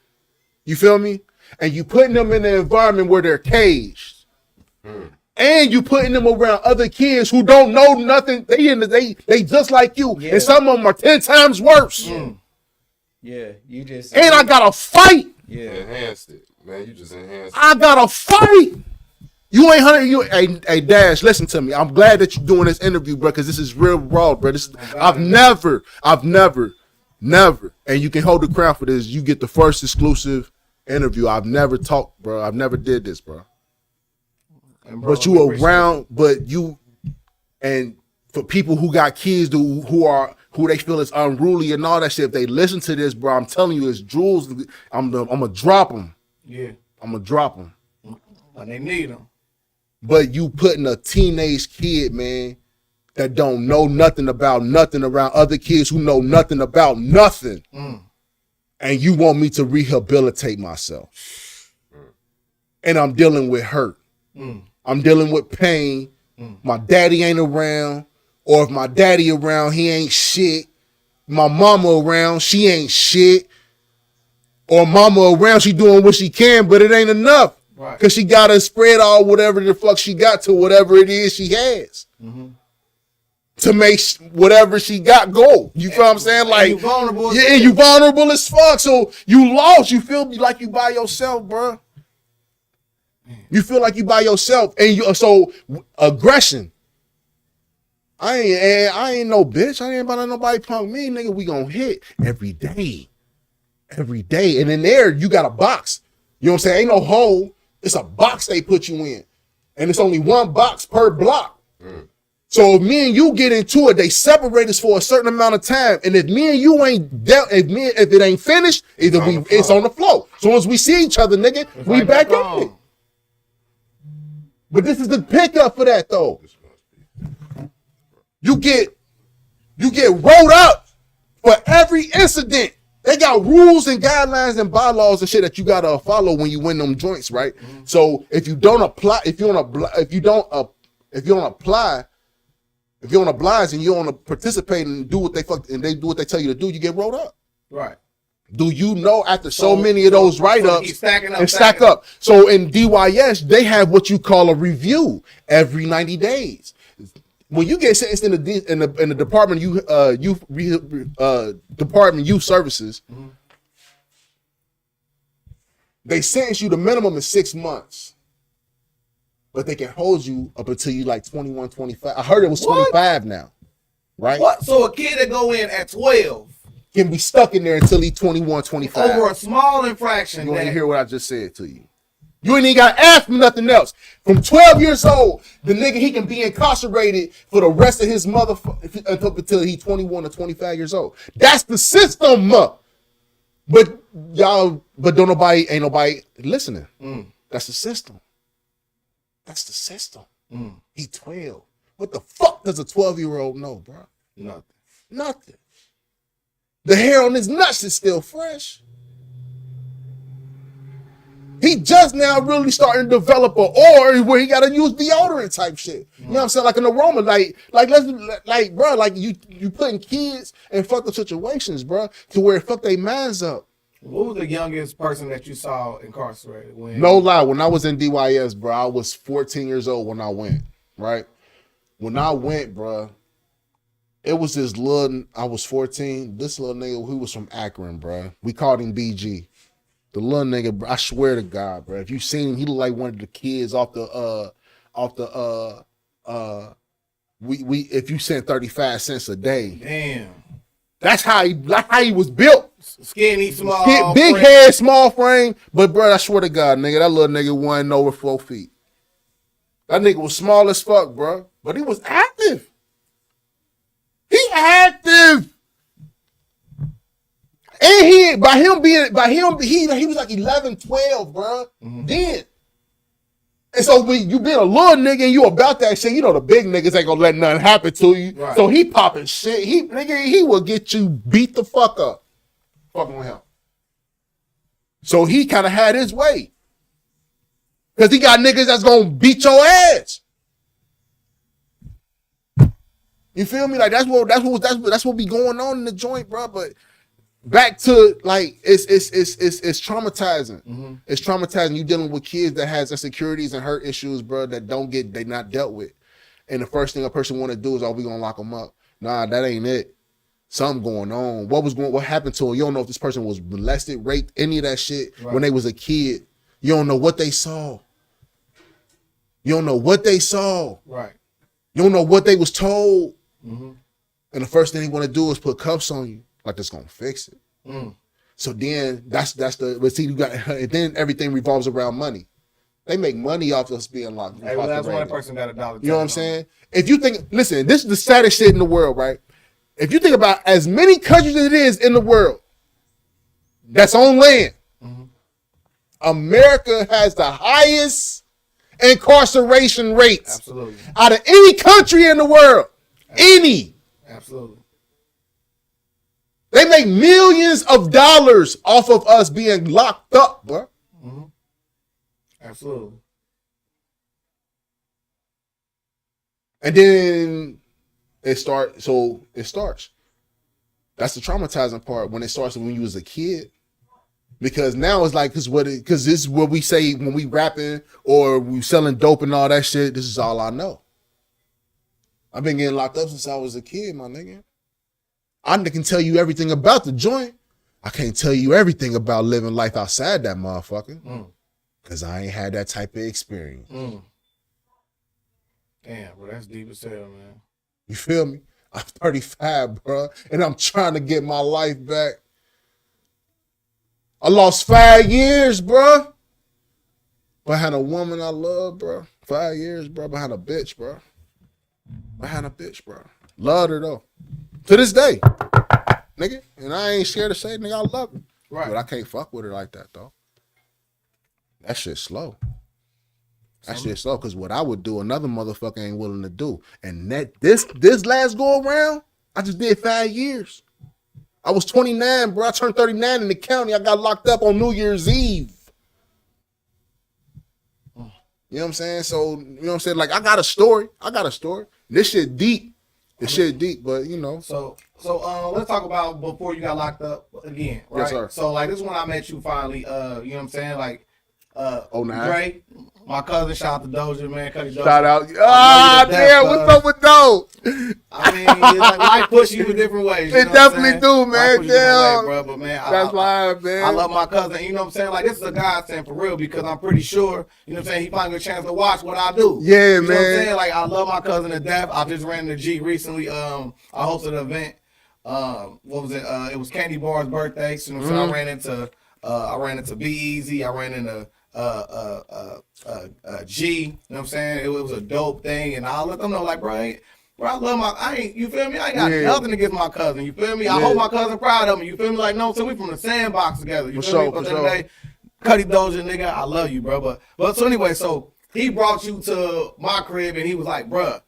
You feel me? And you putting them in an environment where they're caged. And you putting them around other kids who don't know nothing. They just like you. Yeah. And some of them are 10 times worse. Yeah, you just. And I gotta fight. Yeah, enhanced it, man. You just enhanced it. I gotta fight. You ain't 100. Hey, Dash, listen to me. I'm glad that you're doing this interview, bro, because this is real raw, bro. I've never, and you can hold the crown for this. You get the first exclusive interview. I've never talked, bro. I've never did this, bro. But you around, and for people who got kids who they feel is unruly and all that shit, if they listen to this, bro, I'm telling you, it's jewels. I'm gonna drop them. Yeah, I'm gonna drop them. When they need them. But you putting a teenage kid, man, that don't know nothing about nothing around other kids who know nothing about nothing, and you want me to rehabilitate myself, and I'm dealing with hurt. I'm dealing with pain. My daddy ain't around, or if my daddy around, he ain't shit. My mama around, she ain't shit. Or mama around, she doing what she can, but it ain't enough. Right. Because she got to spread all whatever the fuck she got to whatever it is she has. To make whatever she got go. You feel what I'm saying? Like, you vulnerable. Yeah, you vulnerable as fuck. So you lost. You feel like you by yourself, bro. You feel like you by yourself, and so aggression. I ain't no bitch. I ain't about to let nobody punk me, nigga. We gonna hit every day, and in there you got a box. You know what I'm saying? Ain't no hole. It's a box they put you in, and it's only one box per block. So if me and you get into it, they separate us for a certain amount of time, and if me and you ain't dealt, if it ain't finished, it's on the floor. As soon as we see each other, nigga, we back in it. But this is the pickup for that though. You get rolled up for every incident. They got rules and guidelines and bylaws and shit that you gotta follow when you win them joints, right? So if you don't apply, if you don't oblige and you don't participate and do what they do what they tell you to do, you get rolled up. Right. Do you know after so many of those write-ups and stack up? So in DYS, they have what you call a review every 90 days. When you get sentenced in the Department Department Youth Services, they sentence you, the minimum is 6 months. But they can hold you up until you like 21, 25. I heard it was 25 now. Right? What? So a kid that go in at 12 can be stuck in there until he's 21, 25. Over a small infraction. You want to hear what I just said to you? You ain't even got to ask for nothing else. From 12 years old, the nigga, he can be incarcerated for the rest of his until he's 21 or 25 years old. That's the system. But y'all, ain't nobody listening. That's the system. That's the system. He 12. What the fuck does a 12-year-old know, bro? Nothing. The hair on his nuts is still fresh. He just now really starting to develop an aura where he gotta use deodorant type shit. You know what I'm saying? Like an aroma, bro, like you putting kids in fucked up situations, bro, to where it fuck their minds up. What was the youngest person that you saw incarcerated? No lie, when I was in DYS, bro, I was 14 years old when I went, right? When I went, bro, it was this little, I was 14, this little nigga, he was from Akron, bro. We called him BG. The little nigga, bro, I swear to God, bro, if you seen him, he looked like one of the kids if you sent 35 cents a day. Damn. That's how he was built. Skinny, small, big head, small frame. But bro, I swear to God, nigga, that little nigga wasn't over 4 feet. That nigga was small as fuck, bro. But he was active. He active. And he was like 11, 12, bro. Then. And so when you being a little nigga and you about that shit, you know the big niggas ain't gonna let nothing happen to you. Right. So he popping shit. He will get you beat the fuck up. Fucking with him. So he kind of had his way. Cause he got niggas that's gonna beat your ass. You feel me? Like that's what be going on in the joint, bro. But back to like it's traumatizing. It's traumatizing. You dealing with kids that has insecurities and hurt issues, bro, that they not dealt with. And the first thing a person want to do is, we gonna lock them up. Nah, that ain't it. Something going on. What happened to him? You don't know if this person was molested, raped, any of that shit when they was a kid. You don't know what they saw. You don't know what they saw. Right. You don't know what they was told. And the first thing they want to do is put cuffs on you. Like that's gonna fix it. So then but see, you got, and then everything revolves around money. They make money off us being locked. Hey, well, that's one person got $1. You know what I'm saying? If you think, listen, this is the saddest shit in the world, right? If you think about as many countries as it is in the world that's on land, America has the highest incarceration rates out of any country in the world. Absolutely. They make millions of dollars off of us being locked up, bro. Absolutely. And then it starts. That's the traumatizing part when it starts when you was a kid. Because now it's like, because this is what we say when we rapping or we selling dope and all that shit. This is all I know. I've been getting locked up since I was a kid, my nigga. I can tell you everything about the joint. I can't tell you everything about living life outside that motherfucker. Because I ain't had that type of experience. Damn, bro, that's deep as hell, man. You feel me? I'm 35, bro, and I'm trying to get my life back. I lost 5 years, bro. Behind a woman I love, bro. 5 years, bro. Behind a bitch, bro. Loved her, though. To this day, nigga. And I ain't scared to say, nigga, I love her. Right. But I can't fuck with her like that, though. That shit's slow. Because what I would do, another motherfucker ain't willing to do. And this last go around, I just did 5 years. I was 29, bro. I turned 39 in the county. I got locked up on New Year's Eve. You know what I'm saying? So, you know what I'm saying? Like, I got a story. This shit deep. But you know. So let's talk about before you got locked up again, right? Yes, sir. So like this is when I met you finally, you know what I'm saying? Like 09. Dre, my cousin, shout out to Doja, man. Shout out. Damn, what's up with those? I mean, it's like life push you in different ways. It definitely do, man. Damn. Bro, but man, that's live, man. I love my cousin. You know what I'm saying? Like, this is a godsend for real because I'm pretty sure, you know what I'm saying, he finally get a chance to watch what I do. Yeah, you man. Know what I'm saying? Like, I love my cousin to death. I just ran the G recently. I hosted an event. What was it? It was Candy Bar's birthday. So you know what I'm saying? I ran into Be Easy. I ran into G. You know what I'm saying? It was a dope thing, and I let them know, like, bro, I love you feel me? I ain't got nothing against my cousin. You feel me? I hold my cousin proud of me. You feel me? Like, no, so we from the sandbox together. You feel me? But then they, Cuddy Doja, nigga, I love you, bro. But so anyway, so he brought you to my crib, and he was like, bro,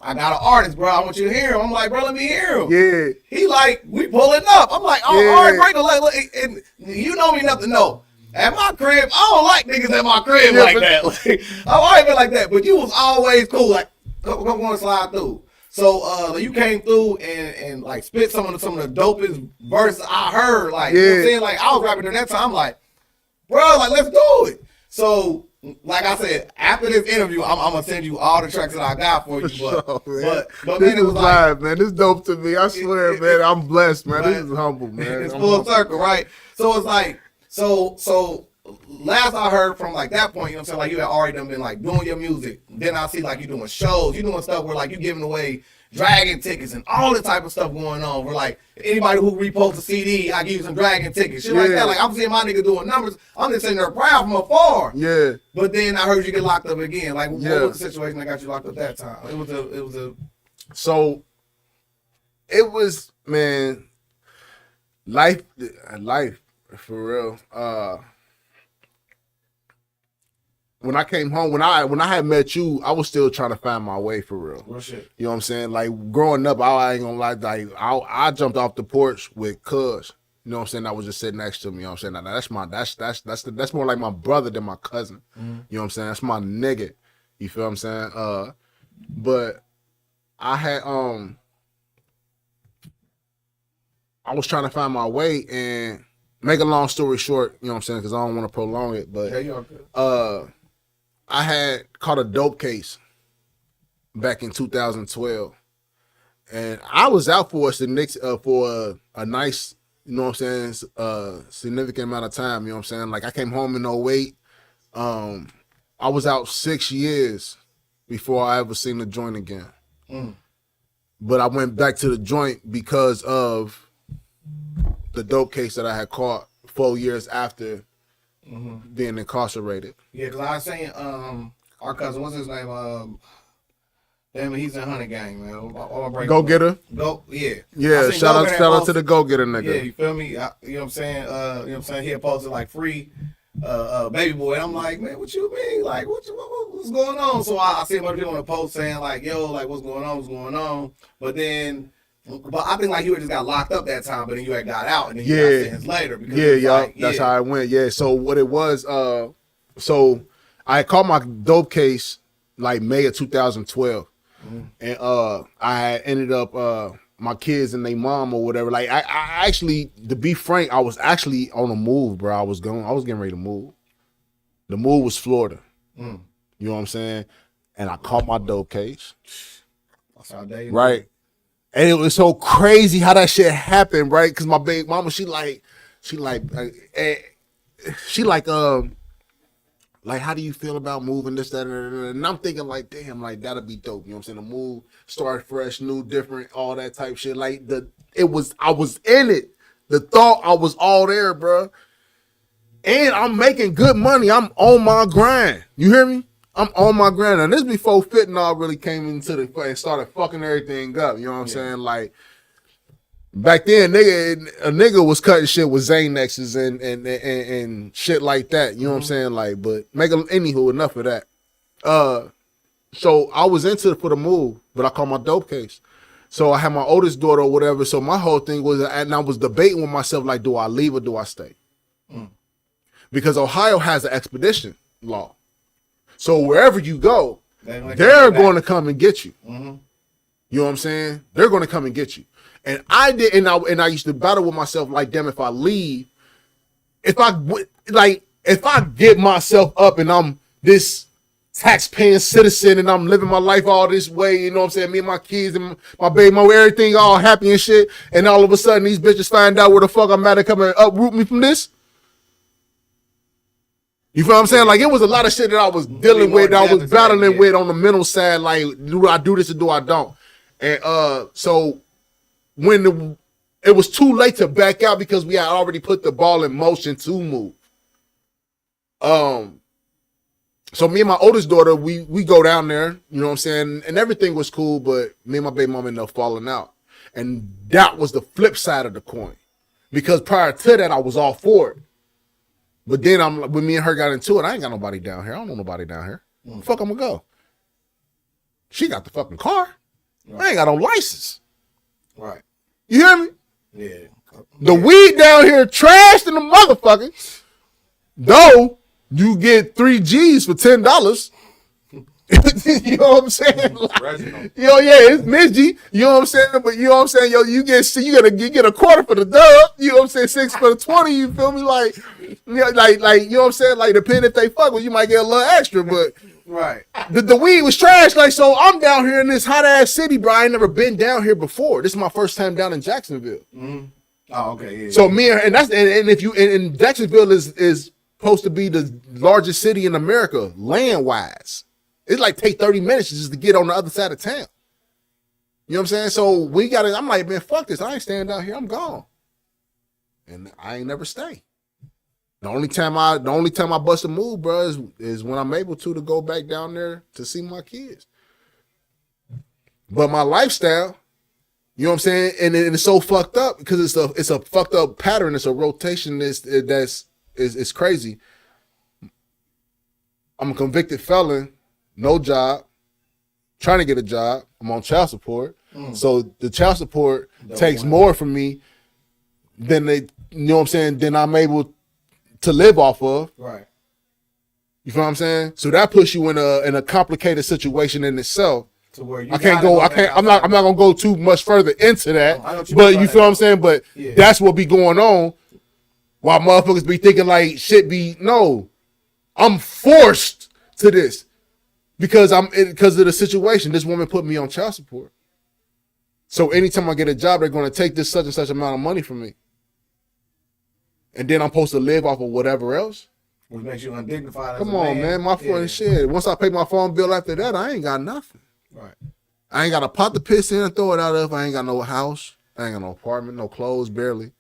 I got an artist, bro. I want you to hear him. I'm like, bro, let me hear him. Yeah. He like, we pulling up. I'm like, oh, all right, great. Like, and you know me enough to know. At my crib, I don't like niggas at my crib like that. Like, I've always been like that, but you was always cool. Like, come on, slide through. So you came through and like spit some of the dopest verses I heard. Like, you know what I'm saying? Like, I was rapping during that time. I'm like, bro, like, let's do it. So, like I said, after this interview, I'm gonna send you all the tracks that I got for you. But this is live, man. This is dope to me. I swear, man. I'm blessed, man. This is humble, man. It's full circle, right? So it's like, so last I heard from like that point, you know what I'm saying? Like you had already done been like doing your music. Then I see like you doing shows, you doing stuff where like you giving away dragon tickets and all the type of stuff going on. Where like anybody who reposts a CD, I give you some dragon tickets, shit like that. Like I'm seeing my nigga doing numbers. I'm just sitting there proud from afar. Yeah. But then I heard you get locked up again. Like what was the situation that got you locked up that time? So it was, man, life for real. When I came home, when I had met you, I was still trying to find my way for real. Real shit. You know what I'm saying? Like growing up, I ain't gonna lie, like I jumped off the porch with Cuz. You know what I'm saying? I was just sitting next to me. You know what I'm saying? Now, that's more like my brother than my cousin. Mm-hmm. You know what I'm saying? That's my nigga. You feel what I'm saying? But I had I was trying to find my way, and make a long story short, you know what I'm saying? Because I don't want to prolong it, but I had caught a dope case back in 2012, and I was out for a nice, you know what I'm saying, significant amount of time. You know what I'm saying? Like I came home in 08. I was out 6 years before I ever seen the joint again. But I went back to the joint because of the dope case that I had caught 4 years after being incarcerated. Yeah, because I was saying, our cousin, what's his name? Damn it, he's in Hunter Gang, man. Go Getter? Yeah, shout out to the Go Getter nigga. Yeah, you feel me? You know what I'm saying? You know what I'm saying? He had posted like free Baby Boy. And I'm like, man, what you mean? Like, what's going on? So I see other people on the post saying like, yo, like what's going on? But I think like you had just got locked up that time, but then you had got out and then you got sentenced later. That's how it went. Yeah, so what it was, so I caught my dope case like May of 2012. And I had ended up my kids and their mom or whatever. Like I actually, to be frank, I was actually on a move, bro. I was getting ready to move. The move was Florida. You know what I'm saying? And I caught my dope case. Right. And it was so crazy how that shit happened, right? Because my baby mama, she like, how do you feel about moving this, that, and I'm thinking like, damn, like that'll be dope. You know what I'm saying? The move, start fresh, new, different, all that type shit. Like I was in it. The thought, I was all there, bro. And I'm making good money. I'm on my grind. You hear me? I'm on my grind. And this before fentanyl really came into the play and started fucking everything up. You know what I'm saying? Like back then, a nigga was cutting shit with Xanaxes and shit like that. You know what I'm saying? Like, but anywho, enough of that. So I was into it for the move, but I caught my dope case. So I had my oldest daughter or whatever. So my whole thing was, and I was debating with myself, like, do I leave or do I stay? Because Ohio has an expedition law. So wherever you go, they're going to come and get you. You know what I'm saying? They're going to come and get you. And I used to battle with myself like, damn, if I leave, if I get myself up and I'm this tax-paying citizen and I'm living my life all this way, you know what I'm saying? Me and my kids and my baby, everything all happy and shit. And all of a sudden these bitches find out where the fuck I'm at and come and uproot me from this. You feel what I'm saying? Like, it was a lot of shit that I was dealing with, that I was battling with on the mental side. Like, do I do this or do I don't? And so when it was too late to back out because we had already put the ball in motion to move. So me and my oldest daughter, we go down there, you know what I'm saying? And everything was cool, but me and my baby mama ended up falling out. And that was the flip side of the coin. Because prior to that, I was all for it. But then when me and her got into it, I ain't got nobody down here. I don't know nobody down here. Where the fuck I'm gonna go? She got the fucking car. I ain't got no license. Right. You hear me? Yeah. The weed down here trashed in the motherfucker. Though you get 3 G's for $10. You know what I'm saying? Like, yo, yeah, it's Midgy. You know what I'm saying? But you know what I'm saying? Yo, you get a quarter for the dub. You know what I'm saying? 6 for the 20. You feel me? Like, you know, like you know what I'm saying? Like, depending if they fuck with you, might get a little extra. But right, the weed was trash. Like, so I'm down here in this hot ass city, bro. I ain't never been down here before. This is my first time down in Jacksonville. Mm-hmm. Oh, okay. Yeah. So me and that's and if you and Jacksonville is supposed to be the largest city in America land wise. It's like take 30 minutes just to get on the other side of town. You know what I'm saying? So we got it. I'm like, man, fuck this. I ain't staying down here. I'm gone. And I ain't never stay. The only time I bust a move, bro, is when I'm able to go back down there to see my kids. But my lifestyle, you know what I'm saying? And it's so fucked up because it's a fucked up pattern. It's a rotation that's crazy. I'm a convicted felon. No job, trying to get a job. I'm on child support. So the child support takes more from me than you know what I'm saying, than I'm able to live off of. Right. You feel what I'm saying? So that puts you in a complicated situation in itself. To where you I'm not gonna go too much further into that. But you feel what I'm saying? But that's what be going on while motherfuckers be thinking like shit I'm forced to this. Because of the situation, this woman put me on child support. So anytime I get a job, they're going to take this such and such amount of money from me. And then I'm supposed to live off of whatever else. Which makes you undignified. Come on, man. My phone shit. Once I pay my phone bill after that, I ain't got nothing. Right. I ain't got a pot to piss in and throw it out of. I ain't got no house. I ain't got no apartment, no clothes, barely.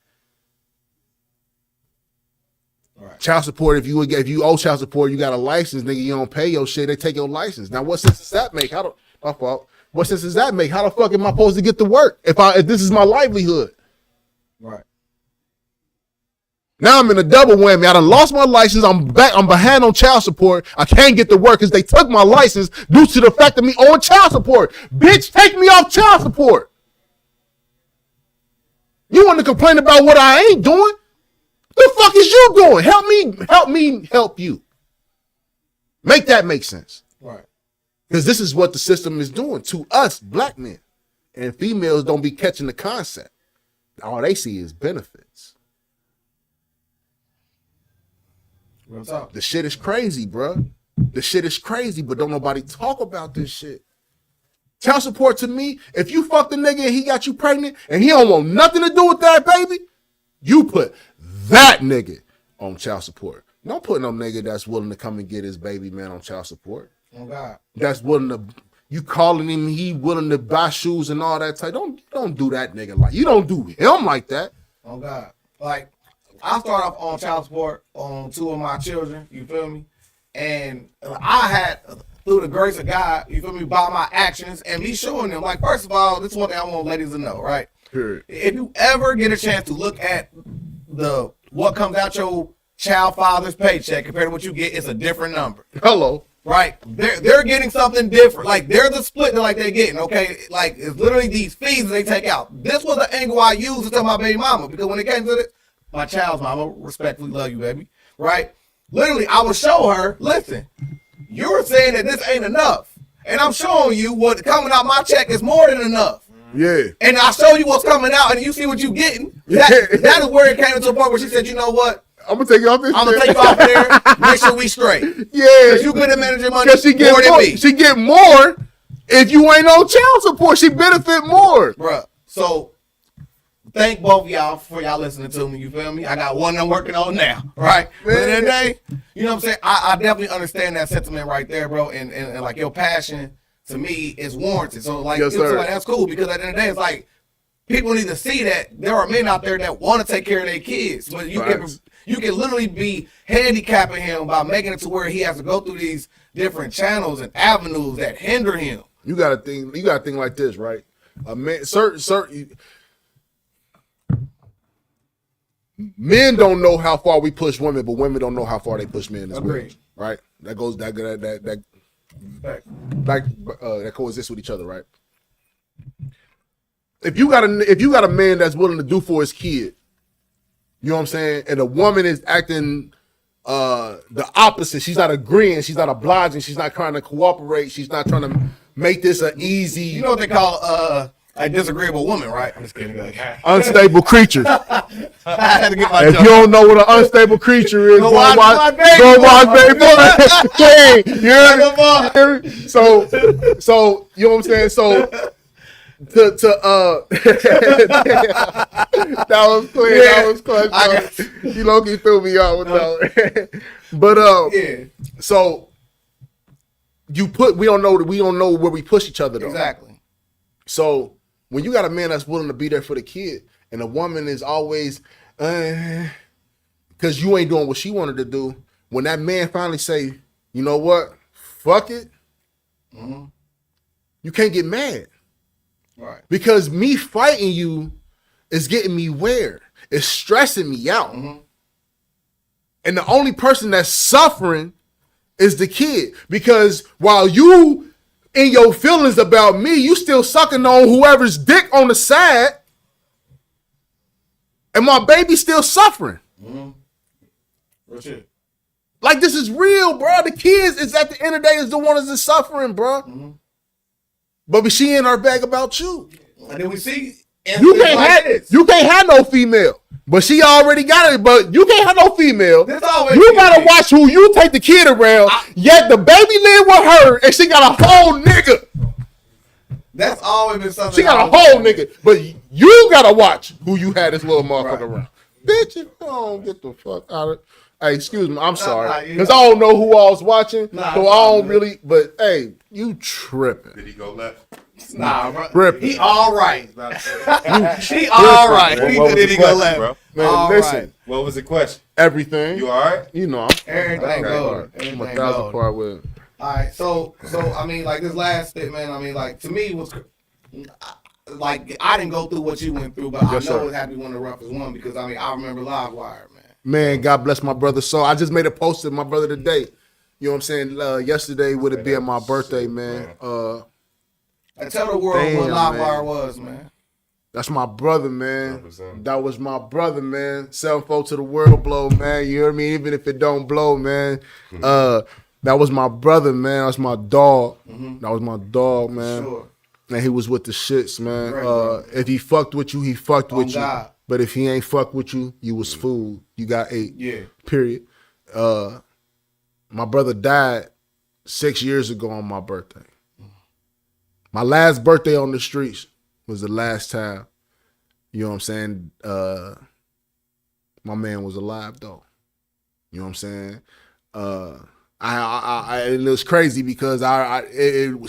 Right. Child support, if you owe child support, you got a license, nigga, you don't pay your shit, they take your license. Now what sense does that make? My fault. What sense does that make? How the fuck am I supposed to get to work if this is my livelihood? Right. Now I'm in a double whammy. I done lost my license. I'm behind on child support. I can't get to work because they took my license due to the fact of me owing child support. Bitch, take me off child support. You want to complain about what I ain't doing? The fuck is you doing? Help me help you. Make that make sense. Right. Because this is what the system is doing to us black men. And females don't be catching the concept. All they see is benefits. Real talk. The shit is crazy, bro. The shit is crazy, but don't nobody talk about this shit. Child support to me, if you fuck the nigga and he got you pregnant and he don't want nothing to do with that baby, you put that nigga on child support. Don't put no nigga that's willing to come and get his baby man on child support. Oh God. That's willing to, you calling him, he willing to buy shoes and all that type. Don't do that nigga like, you don't do him like that. Oh God. Like, I started off on child support on 2 of my children, you feel me? And I had, through the grace of God, you feel me, by my actions and me showing them, like, first of all, this is one thing I want ladies to know, right? Period. If you ever get a chance to look at what comes out your child father's paycheck compared to what you get, it's a different number. Hello. Right? They're getting something different. Like, they're the split that like they're getting, okay? Like, it's literally these fees that they take out. This was the angle I used to tell my baby mama, because when it came to it, my child's mama, respectfully love you, baby. Right? Literally, I would show her, listen, you're saying that this ain't enough. And I'm showing you what coming out my check is more than enough. Yeah. And I show you what's coming out and you see what you getting. That is where it came to a point where she said, you know what? I'm gonna take you off this. I'm gonna take you off there. Make sure we straight. Yeah. Because you good at managing money she get more than me. She get more if you ain't on child support. She benefit more. Bruh. So thank both of y'all for y'all listening to me. You feel me? I got one I'm working on now. Right? But at the end of the day, you know what I'm saying? I definitely understand that sentiment right there, bro. And like your passion to me is warranted. So like, yes, like that's cool because at the end of the day, it's like people need to see that there are men out there that want to take care of their kids. But you can You can literally be handicapping him by making it to where he has to go through these different channels and avenues that hinder him. You gotta think like this, right? A man, certain men don't know how far we push women, but women don't know how far they push men as well. Agreed. Right? That coexists with each other, right? If you got a man that's willing to do for his kid, you know what I'm saying, and a woman is acting the opposite. She's not agreeing. She's not obliging. She's not trying to cooperate. She's not trying to make this an easy. You know what they call a disagreeable woman, right? I'm just kidding. Unstable creature. I had to get my If joke. you don't know what an unstable creature is, go watch Baby Boy. Hey, you heard me? So you know what I'm saying? So that was clear. Yeah. That was clear. You low-key threw me off with that. But yeah. So we don't know where we push each other though. Exactly. So when you got a man that's willing to be there for the kid, and a woman is always because you ain't doing what she wanted to do, when that man finally say, you know what, fuck it, you can't get mad. Right. Because me fighting you is getting me where? It's stressing me out. And the only person that's suffering is the kid. Because while you in your feelings about me, you still sucking on whoever's dick on the side. And my baby's still suffering. Like, this is real, bro. The kids is at the end of the day is the ones that's suffering, bro. But she in her bag about you. And then we see You can't have no female. But she already got it. But you can't have no female. You gotta watch who you take the kid around. Yet the baby live with her, and she got a whole nigga. That's always been something. She got a whole nigga. But you gotta watch who you had this little motherfucker around. Bitch, if you don't get the fuck out of. Hey, excuse me, I'm sorry. Because I don't know who all's watching. So I don't really. But hey, you tripping. Did he go left? Nah, bro. Tripping. He all right. He Tripping, all right. What He was did the he go question, left. bro? Man, All listen. right. What was the question? Everything. You all right? You know. Everything goes. I'm Everything 1,000 goes. part with it. All right, so I mean, like this last step, man. I mean, like to me was like I didn't go through what you went through, but Yes, I know sir. it had to be one of the roughest one because I mean I remember Livewire, man. Man, God bless my brother. So I just made a post to my brother today. You know what I'm saying? Yesterday would it been my birthday, man. And tell the world what Damn, Livewire man. was, man. That's my brother, man. That was my brother, man. 7-4 to the world blow, man. You hear me? Even if it don't blow, man. That was my brother, man. That's my dog. That was my dog, man. Sure. And he was with the shits, man. Great, bro. If he fucked with you, he fucked with you. God. But if he ain't fucked with you, you was fooled. You got ate. Yeah. Period. My brother died 6 years ago on my birthday. My last birthday on the streets was the last time, you know what I'm saying, my man was alive though. You know what I'm saying? It was crazy because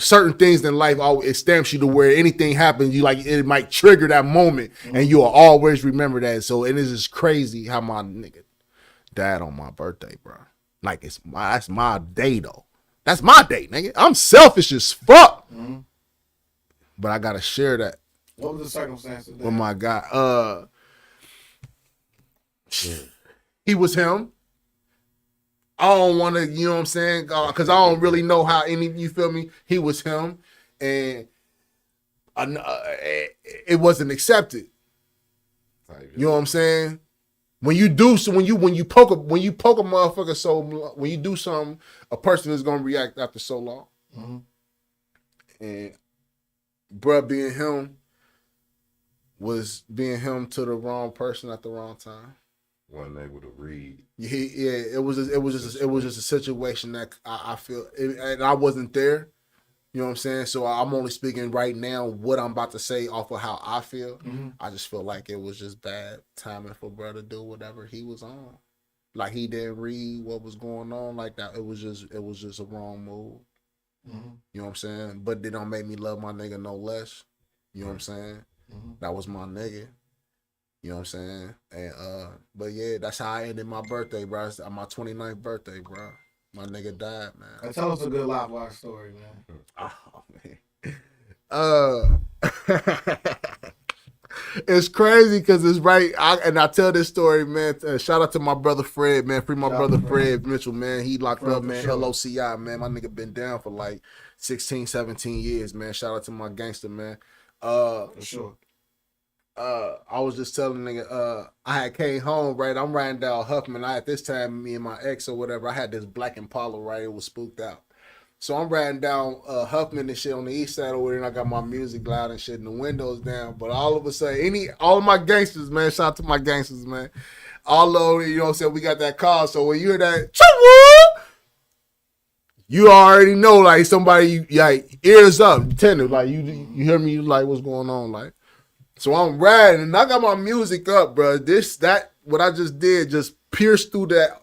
certain things in life, it stamps you to where anything happens, it might trigger that moment, and you'll always remember that. So it is just crazy how my nigga died on my birthday, bro. Like that's my day though. That's my day, nigga. I'm selfish as fuck, but I gotta share that. What was the circumstances? With my guy, he was him. I don't want to, you know what I'm saying? Because I don't really know how you feel me? He was him, and it wasn't accepted. You know what I'm saying? When you do so, when you poke a motherfucker so when you do something, a person is gonna react after so long. And bruh being him was being him to the wrong person at the wrong time. Wasn't able to read. It was just a situation that I feel, and I wasn't there. You know what I'm saying? So I'm only speaking right now what I'm about to say off of how I feel. I just feel like it was just bad timing for bro to do whatever he was on. Like he didn't read what was going on like that. It was just a wrong move. You know what I'm saying? But they don't make me love my nigga no less. You know what I'm saying? That was my nigga. You know what I'm saying? And but yeah, that's how I ended my birthday, bro. It's my 29th birthday, bro. My nigga died, man. And tell us a good life wire story, man. Oh man. It's crazy because it's right. I tell this story, man. Shout out to my brother Fred, man. Free my brother Fred Mitchell, man. He locked up, man. LOCI, man. My nigga been down for like 16, 17 years, man. Shout out to my gangster, man. For sure. I was just telling nigga, I had came home, right? I'm riding down Huffman. At this time, me and my ex or whatever, I had this black Impala, right? It was spooked out. So I'm riding down Huffman and shit on the east side over there, and I got my music loud and shit, and the windows down. But all of a sudden, all of my gangsters, man, shout out to my gangsters, man. All over, you know what I'm saying, we got that call. So when you hear that, you already know, like, somebody, like, ears up, tender, like, you hear me, like, what's going on, like. So I'm riding, and I got my music up, bro. What I just did just pierced through that.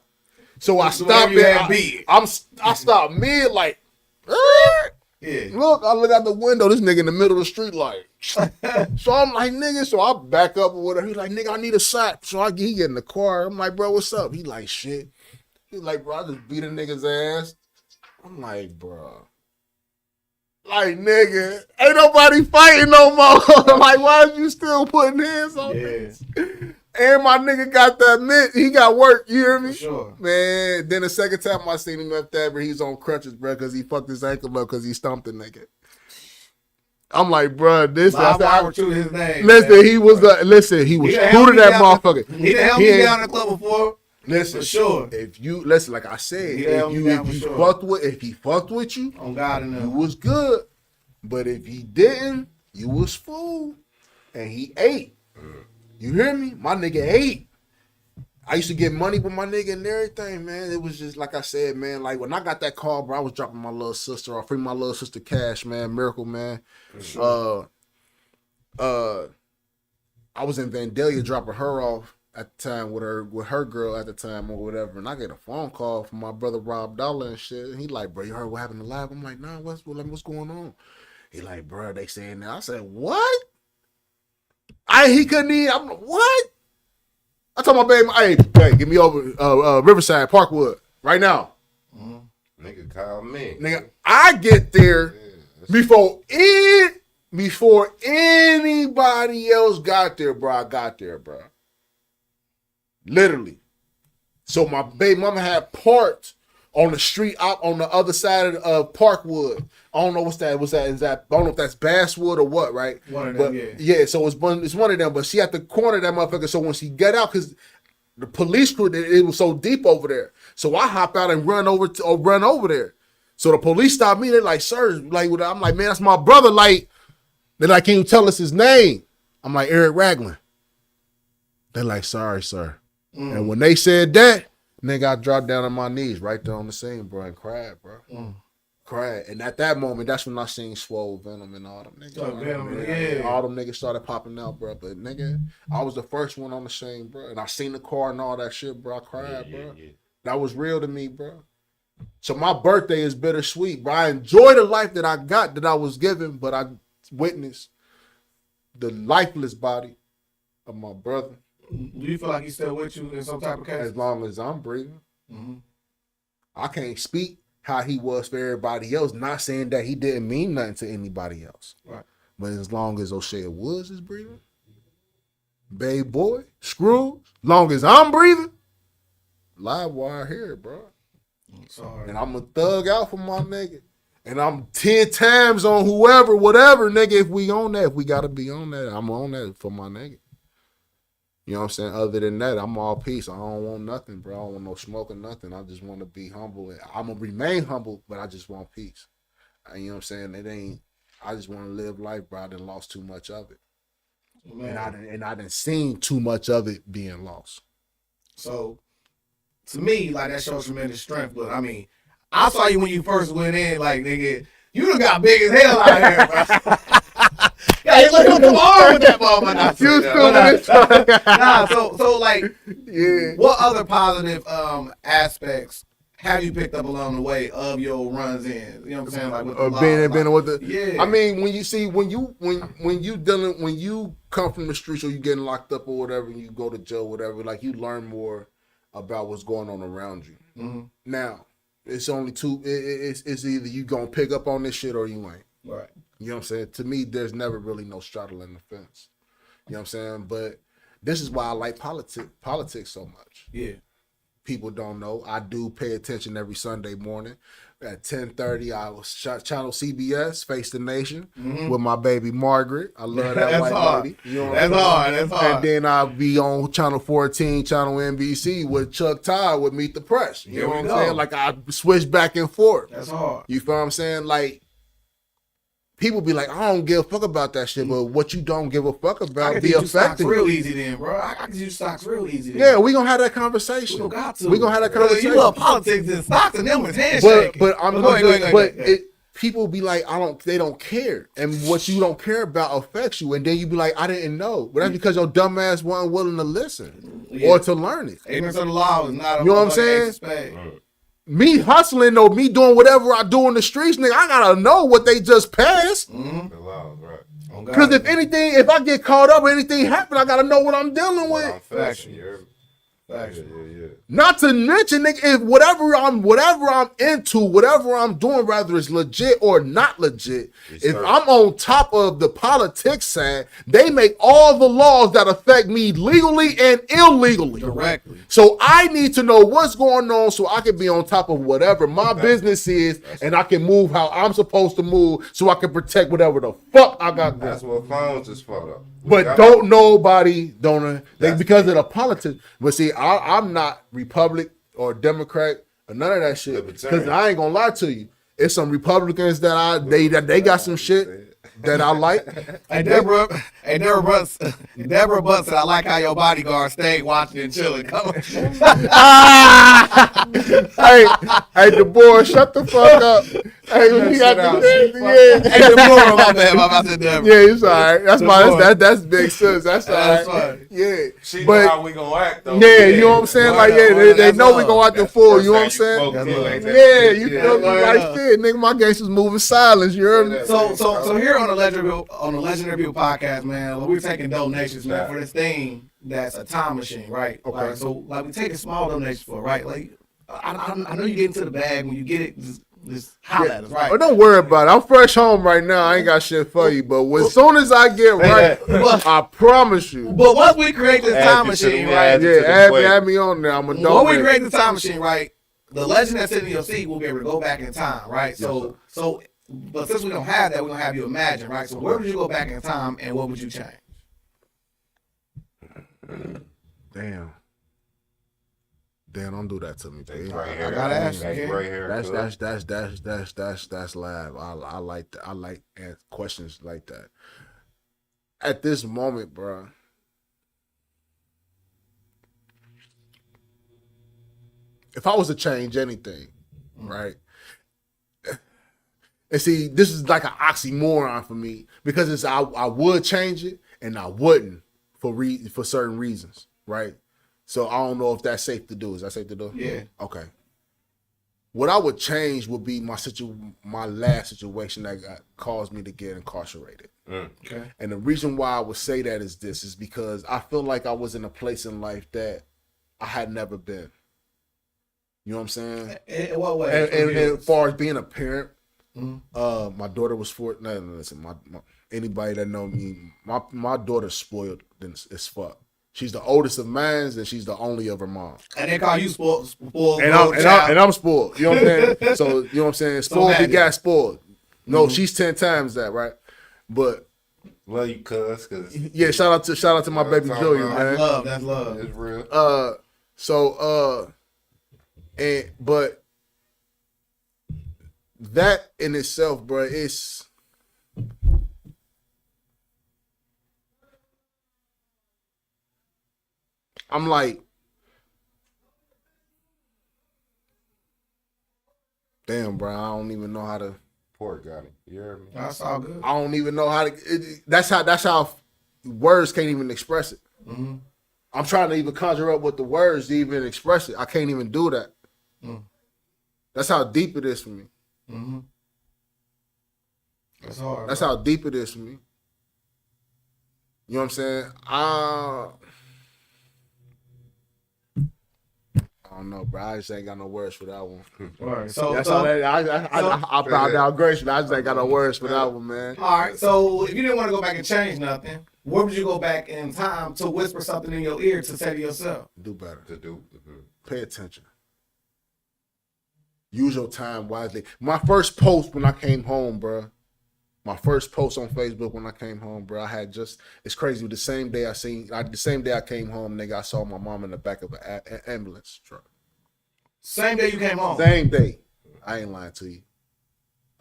So I stopped it. I stopped mid, like, yeah. Look, I look out the window. This nigga in the middle of the street, like. So I'm like, nigga. So I back up or whatever. He's like, nigga, I need a sack. So he get in the car. I'm like, bro, what's up? He like, shit. He's like, bro, I just beat a nigga's ass. I'm like, bro. Like, nigga, ain't nobody fighting no more. Like, why is you still putting hands on this? And my nigga got that mint. He got work. You hear me? For sure. Man, then the second time I seen him up there, he's on crutches, bro, because he fucked his ankle up because he stumped the nigga. I'm like, bro, this. His name. Listen, he was shooting that motherfucker. He done held me down in the club before. Listen, for sure. If you listen, like I said, if he fucked with you, on God and you was good. But if he didn't, you was fool, and he ate. You hear me? My nigga ate. I used to get money with my nigga and everything, man. It was just like I said, man. Like when I got that call, bro, I was dropping my little sister off, free my little sister Cash, man, Miracle, man. Sure. I was in Vandalia dropping her off at the time with her girl at the time or whatever, and I get a phone call from my brother Rob Dollar and shit. And he like, bro, you heard what happened to Live? I'm like, nah, what's going on? He like, bro, they saying that. I said, what? He couldn't even. I'm like, what? I told my baby, hey, get me over Riverside, Parkwood, right now. Nigga, call me. Nigga, I get there before anybody else got there, bro. I got there, bro. Literally. So my baby mama had parked on the street out on the other side of Parkwood. I don't know what's that. I don't know if that's Basswood or what, right? One of them, yeah. So it's one of them. But she at the corner of that motherfucker. So when she get out, because the police crew, it was so deep over there. So I hop out and run over there. So the police stop me. They're like, sir, like I'm like, man, that's my brother. Like, they're like, can you tell us his name? I'm like, Eric Ragland. They're like, sorry, sir. And when they said that, nigga, I dropped down on my knees right there on the scene, bro, and cried, bro. Cried. And at that moment, that's when I seen Swole, Venom, and all them niggas. All them niggas started popping out, bro. But nigga, I was the first one on the scene, bro. And I seen the car and all that shit, bro. I cried, bro. That was real to me, bro. So my birthday is bittersweet, bro. I enjoy the life that I got, that I was given, but I witnessed the lifeless body of my brother. Do you feel like he's still with you in some type of case? As long as I'm breathing. I can't speak how he was for everybody else, not saying that he didn't mean nothing to anybody else. Right. But as long as O'Shea Woods is breathing, Babe Boy, Screw, long as I'm breathing, Live Wire here, bro. Sorry. And I'm a thug out for my nigga. And I'm 10 times on whoever, whatever, nigga, if we on that, if we gotta be on that, I'm on that for my nigga. You know what I'm saying? Other than that, I'm all peace. I don't want nothing, bro. I don't want no smoke or nothing. I just want to be humble. I'm going to remain humble, but I just want peace. You know what I'm saying? I just want to live life, bro. I done lost too much of it. Man. And I done seen too much of it being lost. So, to me, like, that shows tremendous strength. But, I mean, I saw you when you first went in, like, nigga, you done got big as hell out here, bro. Yeah, he looked tomorrow with that motherfucker. So like, what other positive aspects have you picked up along the way of your runs in? You know what I'm saying? Like with the law, being with the yeah. I mean, when you come from the streets or you getting locked up or whatever, and you go to jail, whatever, like you learn more about what's going on around you. Mm-hmm. Now, it's only two. It's either you gonna pick up on this shit or you ain't. Right. You know what I'm saying? To me, there's never really no straddling the fence. You know what I'm saying? But this is why I like politics so much. Yeah. People don't know. I do pay attention every Sunday morning at 10:30. I was channel CBS, Face the Nation, with my baby Margaret. I love that white lady. You know what I'm saying? That's hard. And then I'll be on channel 14, channel NBC with Chuck Todd with Meet the Press. You know what I'm saying? Like I switch back and forth. That's hard. You feel what I'm saying? Like people be like, I don't give a fuck about that shit, but what you don't give a fuck about be affecting real easy then, bro. I can use stocks real easy then. Yeah, we gonna have that conversation. We got to. We gonna have that conversation. You love politics and stocks and them is handshake. But I'm go ahead. People be like, they don't care. And what you don't care about affects you. And then you be like, I didn't know. But that's because your dumb ass wasn't willing to listen or to learn it. Ignorance of the law is not a you know what I'm saying? Me hustling or me doing whatever I do in the streets, nigga, I gotta know what they just passed. Because if anything, if I get caught up or anything happen, I gotta know what I'm dealing with. Not to mention, nigga, if whatever I'm into, whatever I'm doing, whether it's legit or not legit, if I'm on top of the politics side, they make all the laws that affect me legally and illegally. Directly. So I need to know what's going on so I can be on top of whatever my business is, and I can move how I'm supposed to move so I can protect whatever the fuck I got. That's what phones is for, though. But don't nobody because of the politics. But see, I'm not Republic or Democrat or none of that shit. Because I ain't gonna lie to you, it's some Republicans that they got some shit that I like. Hey Deborah Butts said, I like how your bodyguard stayed watching and chilling. Come on. Hey, DeBoer, shut the fuck up. Hey, you got Hey, DeBoer, my bad. I said Deborah. Yeah, it's all right. That's fine. That's big sis. That's all right. Fine. Yeah. She know how we gonna act, though. Yeah, you know what I'm saying? Like, they know we gonna act the fool. You know what I'm saying? Yeah, you feel me? Like shit, nigga. My gangsters moving silence. You heard me? So here on the Legendary People podcast, man, we're taking donations, man, for this thing that's a time machine, right? Okay. Like, so like we taking small donations for, right? Like I know you get into the bag when you get it. Just holler at us, right? Oh, don't worry about it. I'm fresh home right now. I ain't got shit for you. But as soon as I get right, I promise you. But once we create this time machine, right? Yeah, add me on there. I'm a dog. When we create the time machine, right? The legend that's sitting in your seat will be able to go back in time, right? So, but since we don't have that, we're gonna have you imagine, right? So, where would you go back in time, and what would you change? Damn, don't do that to me, baby. Right here. I gotta ask you. Right here. That's live. I like that. I like questions like that. At this moment, bro. If I was to change anything, right? And see, this is like an oxymoron for me because I would change it and I wouldn't for certain reasons, right? So I don't know if that's safe to do. Is that safe to do? Yeah. Okay. What I would change would be my last situation that caused me to get incarcerated. Okay. And the reason why I would say that is because I feel like I was in a place in life that I had never been. You know what I'm saying? In what way? And as far as being a parent, my daughter was listen, anybody that know me, my daughter's spoiled as fuck. She's the oldest of mine, and she's the only of her mom. And they call you spoiled. And I'm spoiled. You know what I'm saying? So, you know what I'm saying? Spoiled begat spoiled. No, she's 10 times that, right? But love you, cuz. Yeah, shout out to my baby Julia, man. That's love. It's real. But that in itself, bro, it's I'm like, damn, bro, I don't even know how to. Pork got it. You heard me? That's all good. I don't even know how to. That's how words can't even express it. Mm-hmm. I'm trying to even conjure up with the words to even express it. I can't even do that. That's how deep it is for me. Mm-hmm. That's hard. That's bro. how deep it is for me. You know what I'm saying? I don't know, bro. I just ain't got no words for that one. Right. So, That's so, all I bow down gracefully. I just ain't got no words for that one, man. all right. So if you didn't want to go back and change nothing, where would you go back in time to whisper something in your ear to say to yourself? Do better. To do. Pay attention. Use your time wisely. My first post when I came home, bro. My first post on Facebook when I came home, bro. I had it's crazy. The same day I came home, nigga, I saw my mom in the back of an ambulance truck. Same day you came home. Same day. I ain't lying to you.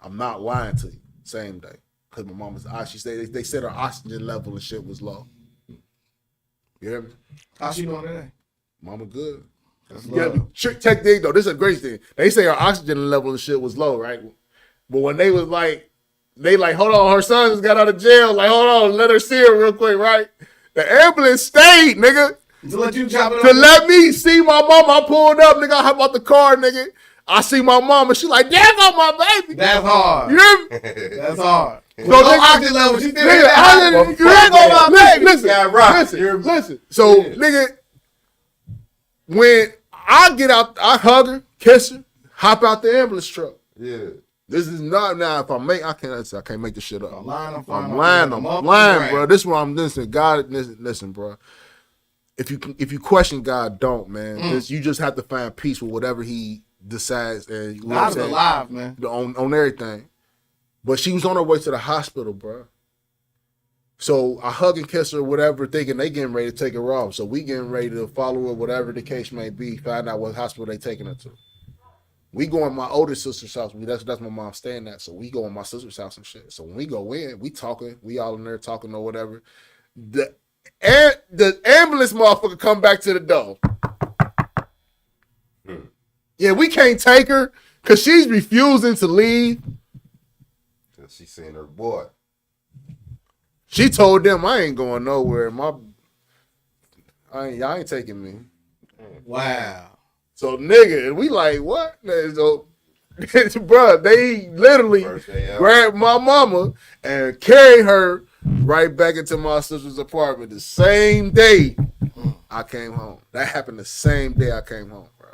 I'm not lying to you. Same day. Cause my mom was, they said her oxygen level and shit was low. You hear me? How's she doing today? Mama good. That's Yeah, love. check thing though. This is a great thing. They say her oxygen level and shit was low, right? But when they was like, hold on, her son just got out of jail. Like, hold on, let her see her real quick, right? The ambulance stayed, nigga. To let you chop it To up. let me see my mom. I pulled up, nigga. I hop out the car, nigga. I see my mom, and she like, there go my baby. That's hard. You hear me? That's hard. So Low nigga, oxygen level, she still nigga, hit that. there go my baby. Listen. Listen. So, nigga, when I get out, I hug her, kiss her, hop out the ambulance truck. Yeah. This is not now. If I can't make this shit up. I'm lying, I'm lying, bro. This is what I'm listening. God, listen, bro. If you question God, don't, man. You just have to find peace with whatever He decides. And you know God's what I'm saying? alive, man. On everything. But she was on her way to the hospital, bro. So I hug and kiss her, whatever, thinking they getting ready to take her off. So we getting ready to follow her, whatever the case may be, find out what hospital they taking her to. We go in my older sister's house. That's my mom staying at. So we go in my sister's house and shit. So when we go in, we talking. We all in there talking or whatever. The ambulance motherfucker come back to the door. Yeah, we can't take her because she's refusing to leave. She seen her boy. She told them I ain't going nowhere. Y'all ain't taking me. Wow. So nigga, we like what? So, bruh, they literally grabbed my mama and carried her right back into my sister's apartment the same day I came home. That happened the same day I came home, bro.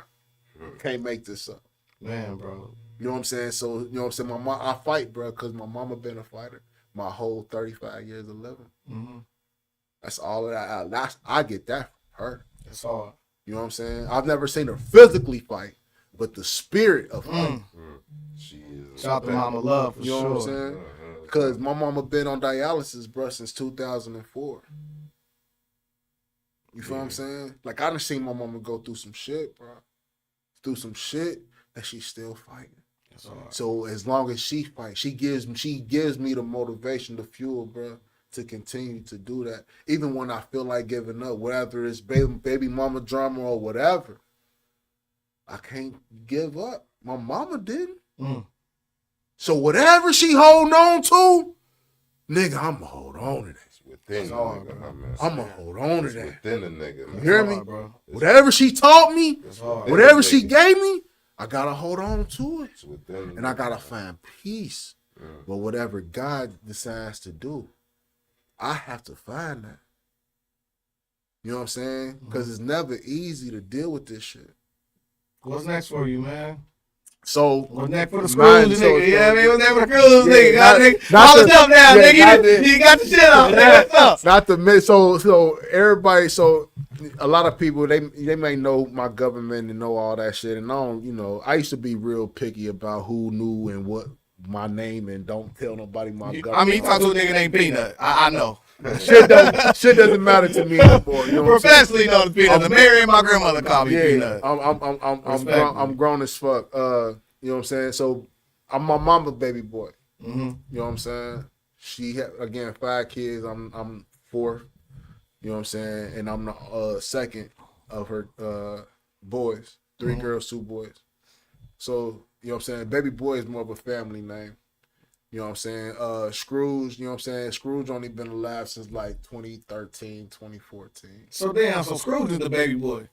Can't make this up. Man, bro. You know what I'm saying? So, you know what I'm saying? I fight, bro, because my mama been a fighter my whole 35 years of living. Mm-hmm. That's all that I get that from her. That's hard. You know what I'm saying? I've never seen her physically fight, but the spirit of fight. She is. Shout out to Mama Love for You know sure. what I'm saying? Because my mama been on dialysis, bro, since 2004. You feel what I'm saying? Like, I done seen my mama go through some shit, bro. Through some shit that she's still fighting. So as long as she fights, she gives me the motivation, the fuel, bro, to continue to do that. Even when I feel like giving up, whether it's baby mama drama or whatever, I can't give up. My mama didn't. So whatever she holding on to, nigga, I'ma hold on to that. Within the nigga, I'ma hold on to that. Within the nigga, You hear me? hard, bro. Whatever she taught me, hard. whatever she gave me, I gotta hold on to it. Within And I gotta find peace. But whatever God decides to do, I have to find that. You know what I'm saying? Because it's never easy to deal with this shit. What's next for you, man? So what's next for the screws, nigga? Yeah, I mean, what's next for the screws, nigga? Not All the the stuff now, yeah, nigga. You got the shit up. What's up? Not the so everybody. So a lot of people they may know my government and know all that shit. And I don't, I used to be real picky about who knew and what my name and don't tell nobody my government. I mean, you talk to a nigga named Beanut. I know. Shit doesn't matter to me anymore. You know Professionally known as Peanut. The Mary and my grandmother called me Peanut. I'm grown as fuck. You know what I'm saying? So I'm my mama's baby boy. Mm-hmm. You know what I'm saying? She had again 5 kids. I'm 4th. You know what I'm saying? And I'm the second of her boys. 3 girls, 2 boys. So you know what I'm saying? Baby boy is more of a family name. You know what I'm saying? Scrooge, you know what I'm saying? Scrooge only been alive since like 2013, 2014. So damn, so Scrooge is the baby boy.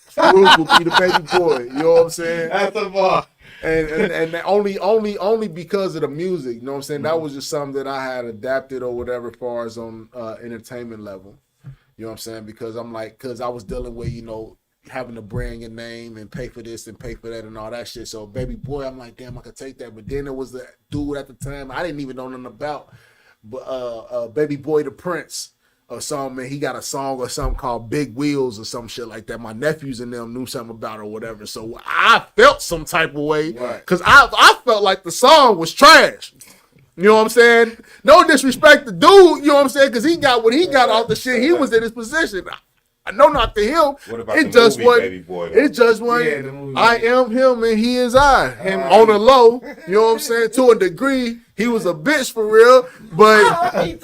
Scrooge will be the baby boy. You know what I'm saying? That's the bar. And only because of the music. You know what I'm saying? That was just something that I had adapted or whatever, as far as on entertainment level. You know what I'm saying? Because I was dealing with, having to brand your name and pay for this and pay for that and all that shit. So baby boy, I'm like, damn, I could take that. But then there was the dude at the time I didn't even know nothing about, but Baby Boy the Prince or something. Man, he got a song or something called Big Wheels or some shit like that. My nephews and them knew something about it or whatever. So I felt some type of way because I felt like the song was trash. You know what I'm saying? No disrespect to dude, you know what I'm saying? Because he got what he got off the shit. He was in his position. I know not to him. What about it just movie, Baby Boy? It just wasn't. I am him and he is I. Him on the low. You know what I'm saying? To a degree, he was a bitch for real, but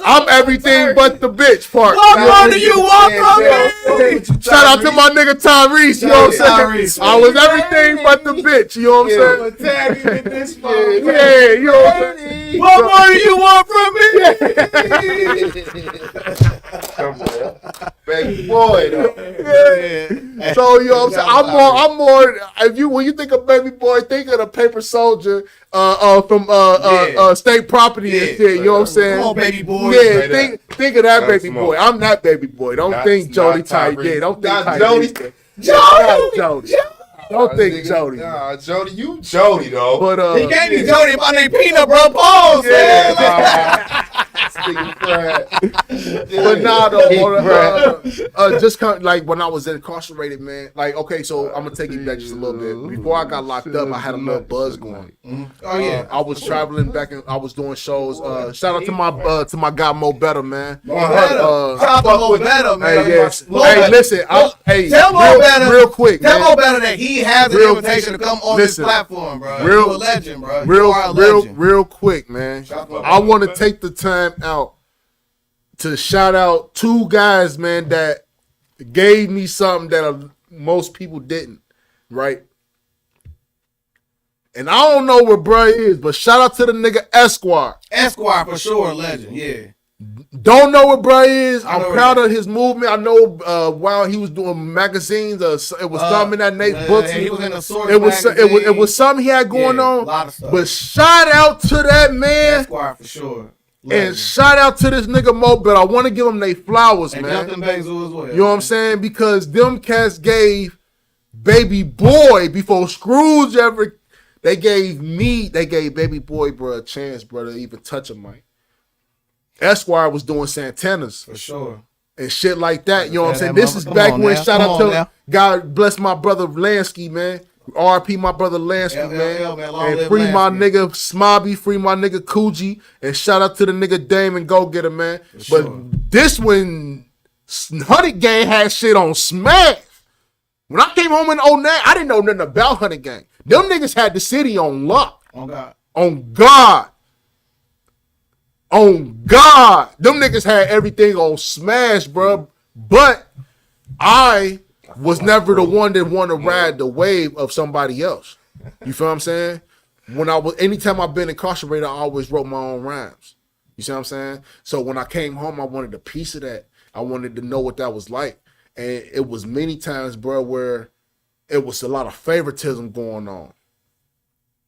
I'm everything but the bitch part. What more do you want from me? Shout out to my nigga Tyrese. You know what I'm saying? I was everything but the bitch. You know what I'm saying? Yeah, you know what I'm saying? What more do you want from me? Come on, baby boy. Yeah. So you know what I'm saying? I'm more. When you think of Baby Boy, think of the Paper Soldier from State Property and shit. You know what I'm saying? Come on, Baby Boy. Yeah, think of that Baby Boy. I'm not Baby Boy. Don't think Jody Type. Yeah, don't think Jody. Jody. Don't think Jody. Nah, Jody, you Jody though. But he can't be Jody by name Peanut, bro. Pause. But nah, though, just kind of like when I was incarcerated, man. Like, okay, so I'm gonna take it back just a little bit. Before I got locked up, I had a little buzz going. Oh yeah, I was traveling back and I was doing shows. Shout out to my guy Mo Better, man. Shout out to Mo Better, man. Hey, yes. Hey, listen. Tell Mo Better real quick. Tell man. Mo Better that he has an invitation to come on this platform, bro. You're a legend, bro. You are a legend. Real quick, man. I want to take the time out to shout out two guys, man, that gave me something that most people didn't, right? And I don't know where bruh is, but shout out to the nigga Esquire. Esquire for sure, legend, yeah. Don't know what bruh is. I'm proud of his movement. I know while he was doing magazines, it was something that Nate books. He was in a sort of it was something he had going on. A lot of stuff. But shout out to that man. Esquire for sure. And shout out to this nigga Mo, but I want to give them their flowers, and man. Justin Basil as well. You know what I'm saying? Because them cats gave Baby Boy before Scrooge ever. They gave Baby Boy, bro, a chance, bro, to even touch a mic. Esquire was doing Santanas. For sure. And shit like that. You know what I'm saying? This is back when, shout out to God bless my brother Lansky, man. RP my brother Lansky, man. And free my nigga Smobby, free my nigga Coogee. And shout out to the nigga Damon Go Getter, man. But this one, 100 Gang had shit on Smash. When I came home in 09, I didn't know nothing about 100 Gang. Them niggas had the city on lock. On God. On God. On God. Them niggas had everything on Smash, bro. But I was never the one that wanted to ride the wave of somebody else. You feel what I'm saying? Anytime I've been incarcerated, I always wrote my own rhymes. You see what I'm saying? So when I came home, I wanted a piece of that. I wanted to know what that was like. And it was many times, bro, where it was a lot of favoritism going on.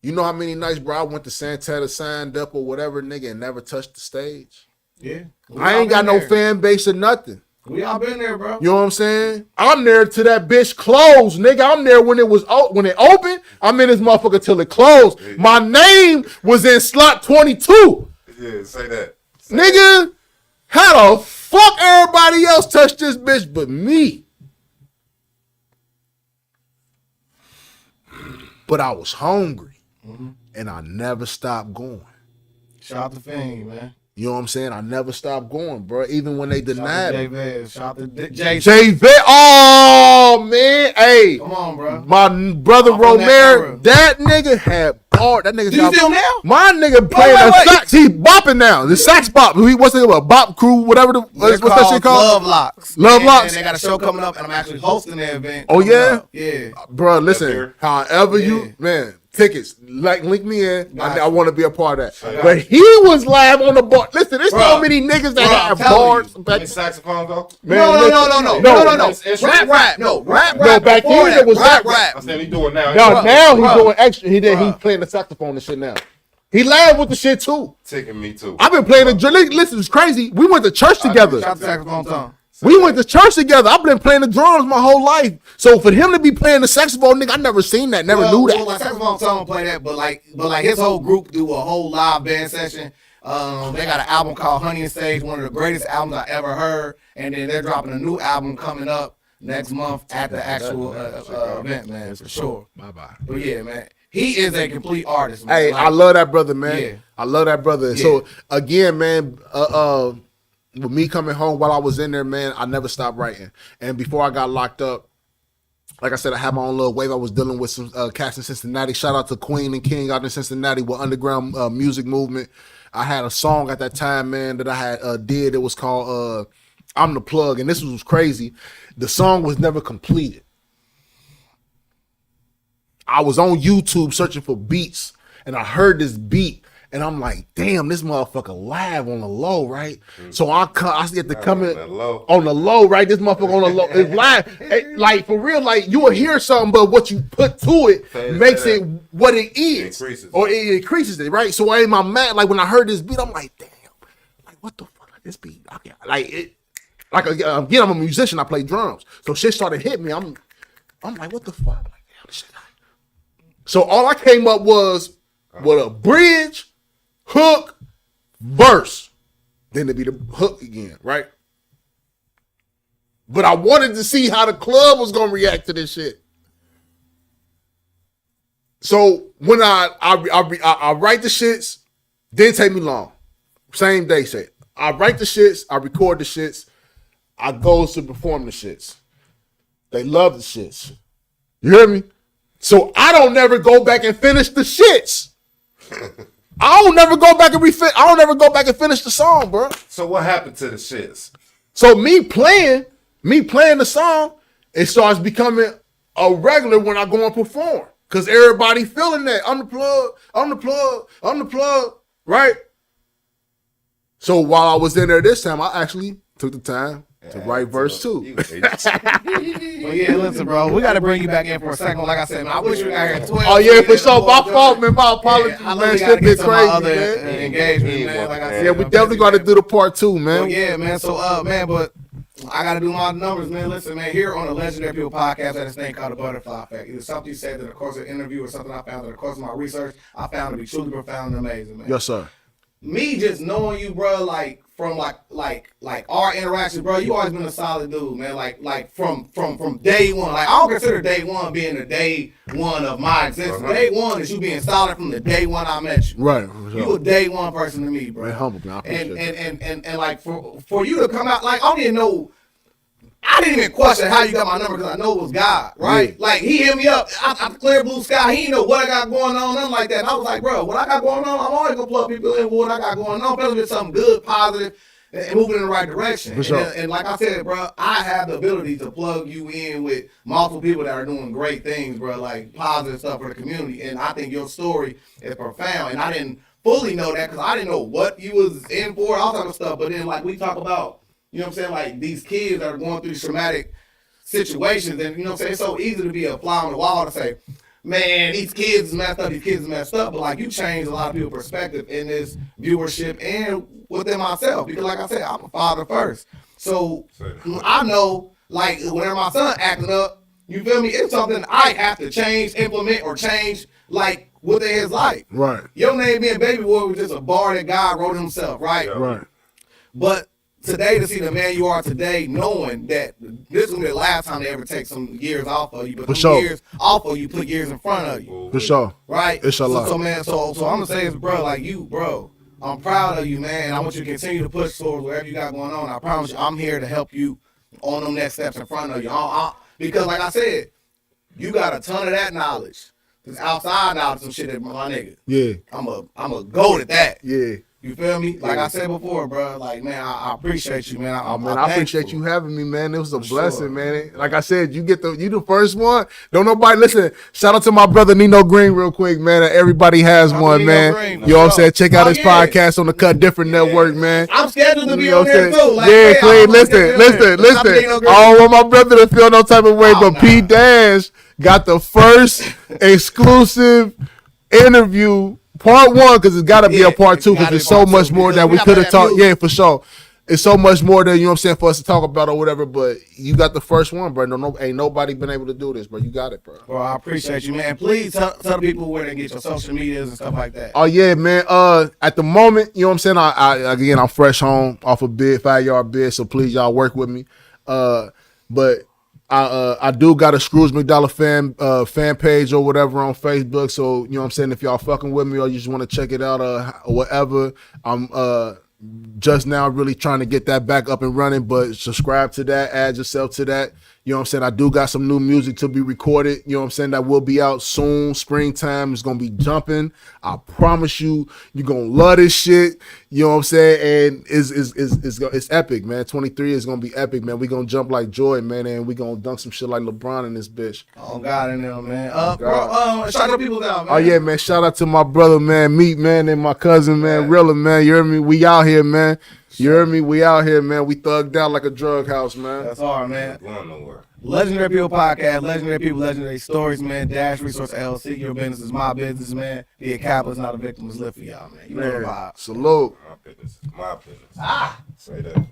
You know how many nights, bro, I went to Santana, signed up or whatever, nigga, and never touched the stage? Yeah. I ain't got no fan base or nothing. We all been there, bro. You know what I'm saying? I'm there till that bitch closed, nigga. I'm there when it opened. I'm in this motherfucker till it closed. Yeah. My name was in slot 22. Yeah, say that. Nigga, how the fuck everybody else touched this bitch but me? But I was hungry. And I never stopped going. Shout out to Fame, man. You know what I'm saying? I never stopped going, bro. Even when they denied me. Shout out to Jay. Oh, man. Hey. Come on, bro. My brother Romero, that nigga had bar. That nigga. Do you feel now? My nigga playing the sax. He bopping now. The sax bop. What's it about? Bop crew, whatever. What's that shit called? Love Locks. Love Locks. And they got a show coming up, and I'm actually hosting the event. Oh, yeah? Yeah. Bro, listen. However you, man. tickets. Like, link me in. Gotcha. I want to be a part of that. Gotcha. But he was live on the bar. Listen, there's so many niggas that have bars. Any saxophone though? No. Rap. No, back then it was rap. I said he doing now. Now he's doing extra. He's playing the saxophone and shit now. He live with the shit too. Taking me too. I've been playing the drums. Listen, it's crazy. We went to church together. Shout out to saxophone Tom. We went to church together. I've been playing the drums my whole life. So for him to be playing the saxophone, nigga, I never seen that. Never knew that. Well, like saxophone Tom will play that, but like his whole group do a whole live band session. They got an album called Honey and Sage, one of the greatest albums I ever heard. And then they're dropping a new album coming up next month at the actual event, man, for sure. Bye-bye. But yeah, man. He is a complete artist, man. Hey, Like, I love that brother, man. Yeah. I love that brother. Yeah. So again, man, with me coming home while I was in there, man, I never stopped writing. And before I got locked up, like I said, I had my own little wave. I was dealing with some cats in Cincinnati. Shout out to Queen and King out in Cincinnati with underground music movement. I had a song at that time, man, that I had did. It was called I'm the Plug. And this was crazy. The song was never completed. I was on YouTube searching for beats, and I heard this beat, and I'm like, damn, this motherfucker live on the low, right? So I get to come in on the low, right? This motherfucker on the low is live. Like, for real, like, you will hear something, but what you put to it makes it what it is. It increases it, right? So in my mind, like, when I heard this beat, I'm like, damn, like, what the fuck, this beat? Again, I'm a musician, I play drums. So shit started hitting me. I'm like, what the fuck? I'm like, damn, this shit. So all I came up was with a bridge, hook, verse. Then it'd be the hook again, right? But I wanted to see how the club was gonna react to this shit. So when I write the shits, didn't take me long. Same day, say I write the shits, I record the shits, I go to perform the shits. They love the shits. You hear me? So I don't never go back and finish the shits. I don't never go back and finish the song, bro. So what happened to the shits? So me playing the song, it starts becoming a regular when I go and perform. Cause everybody feeling that. I'm the plug, right? So while I was in there this time, I actually took the time to write verse 2. Well, yeah, listen, bro. We got to bring you back in for a second. Like I said, man, I wish we got here at 12. Oh, yeah, for sure. My fault, man. My apologies, man. Shit been crazy, man. Engagement, man. Like I said, Yeah, we definitely got to do the part 2, man. Well, yeah, man. So, man, but I got to do my numbers, man. Listen, man, here on the Legendary People podcast, at this thing called the Butterfly Effect. Either something you said in the course of an interview or something I found in the course of my research, I found to be truly profound and amazing, man. Yes, sir. Me just knowing you, bro, like from like our interaction, bro, you always been a solid dude, man. Like from day one. Like I don't consider day one being the day one of my existence. Day one is you being solid from the day one I met you. Right. You a day one person to me, bro. Man, humble, man. I appreciate and like for you to come out, like I don't even know. I didn't even question how you got my number because I know it was God, right? Yeah. Like, he hit me up. I clear blue sky. He didn't know what I got going on, nothing like that. And I was like, bro, what I got going on, I'm always going to plug people in with what I got going on. Especially with something good, positive, and moving in the right direction. Sure. And like I said, bro, I have the ability to plug you in with multiple people that are doing great things, bro, like positive stuff for the community. And I think your story is profound. And I didn't fully know that because I didn't know what you was in for, all type of stuff. But then, like, we talk about, you know what I'm saying? Like, these kids that are going through these traumatic situations, and, you know what I'm saying? It's so easy to be a fly on the wall to say, man, these kids is messed up. But, like, you changed a lot of people's perspective in this viewership and within myself. Because, like I said, I'm a father first. So, I know, like, whenever my son acting up, you feel me? It's something I have to change, implement, or change, like, within his life. Right. Your name being Baby Boy was just a bar that God wrote himself, right? Right. But today, to see the man you are today, knowing that this is gonna be the last time they ever take some years off of you, but For some sure. years off of you, put years in front of you. For sure. Right? Inshallah. So man, so I'm gonna say this, bro, like you, bro, I'm proud of you, man. And I want you to continue to push towards whatever you got going on. I promise you, I'm here to help you on them next steps in front of you. Because like I said, you got a ton of that knowledge. This outside knowledge, some shit that my nigga. Yeah. I'm a goat at that. Yeah. You feel me? Like I said before, bro. Like, man, I appreciate you, man. I appreciate you having me, man. It was a blessing, man. Like I said, you the first one. Don't nobody listen. Shout out to my brother Nino Green real quick, man. Everybody has one, man. Green, you know what I'm saying? Check out his podcast on the Cut Different Network, man. I'm scheduled to be know on what there I'm too. saying? Like, Yeah, Clean. Listen. Nino Green. I don't want my brother to feel no type of way, but P Dash got the first exclusive interview. Part 1, because it's got to be a part 2, because there's so much more that we could have talked. Yeah, for sure. It's so much more that, you know what I'm saying, for us to talk about or whatever, but you got the first one, bro. Ain't nobody been able to do this, bro. You got it, bro. Bro, I appreciate you, man. Please tell the people where they get your social medias and stuff like that. Oh, yeah, man. At the moment, you know what I'm saying, I'm fresh home off a bid, 5-yard bid, so please, y'all work with me. But I do got a Scrooge McDollar fan page or whatever on Facebook. So, you know what I'm saying, if y'all fucking with me or you just want to check it out or whatever, I'm just now really trying to get that back up and running. But subscribe to that, add yourself to that. You know what I'm saying? I do got some new music to be recorded. You know what I'm saying? That will be out soon. Springtime is going to be jumping. I promise you, you're going to love this shit. You know what I'm saying? And it's epic, man. 23 is going to be epic, man. We're going to jump like joy, man. And we're going to dunk some shit like LeBron in this bitch. Oh, God in there, man. Shout your people down, man. Oh, yeah, man. Shout out to my brother, man, Meat, man, and my cousin, man, Rilla, man. You hear me? We out here, man. You heard me? We out here, man. We thugged out like a drug house, man. That's hard, man. Going nowhere. Legendary People Podcast, Legendary People, Legendary Stories, man. Dash Resource LLC. Your business is my business, man. Be a capitalist, not a victim. Is live for y'all, man. You know the vibe. Salute. My business is my business. Say that.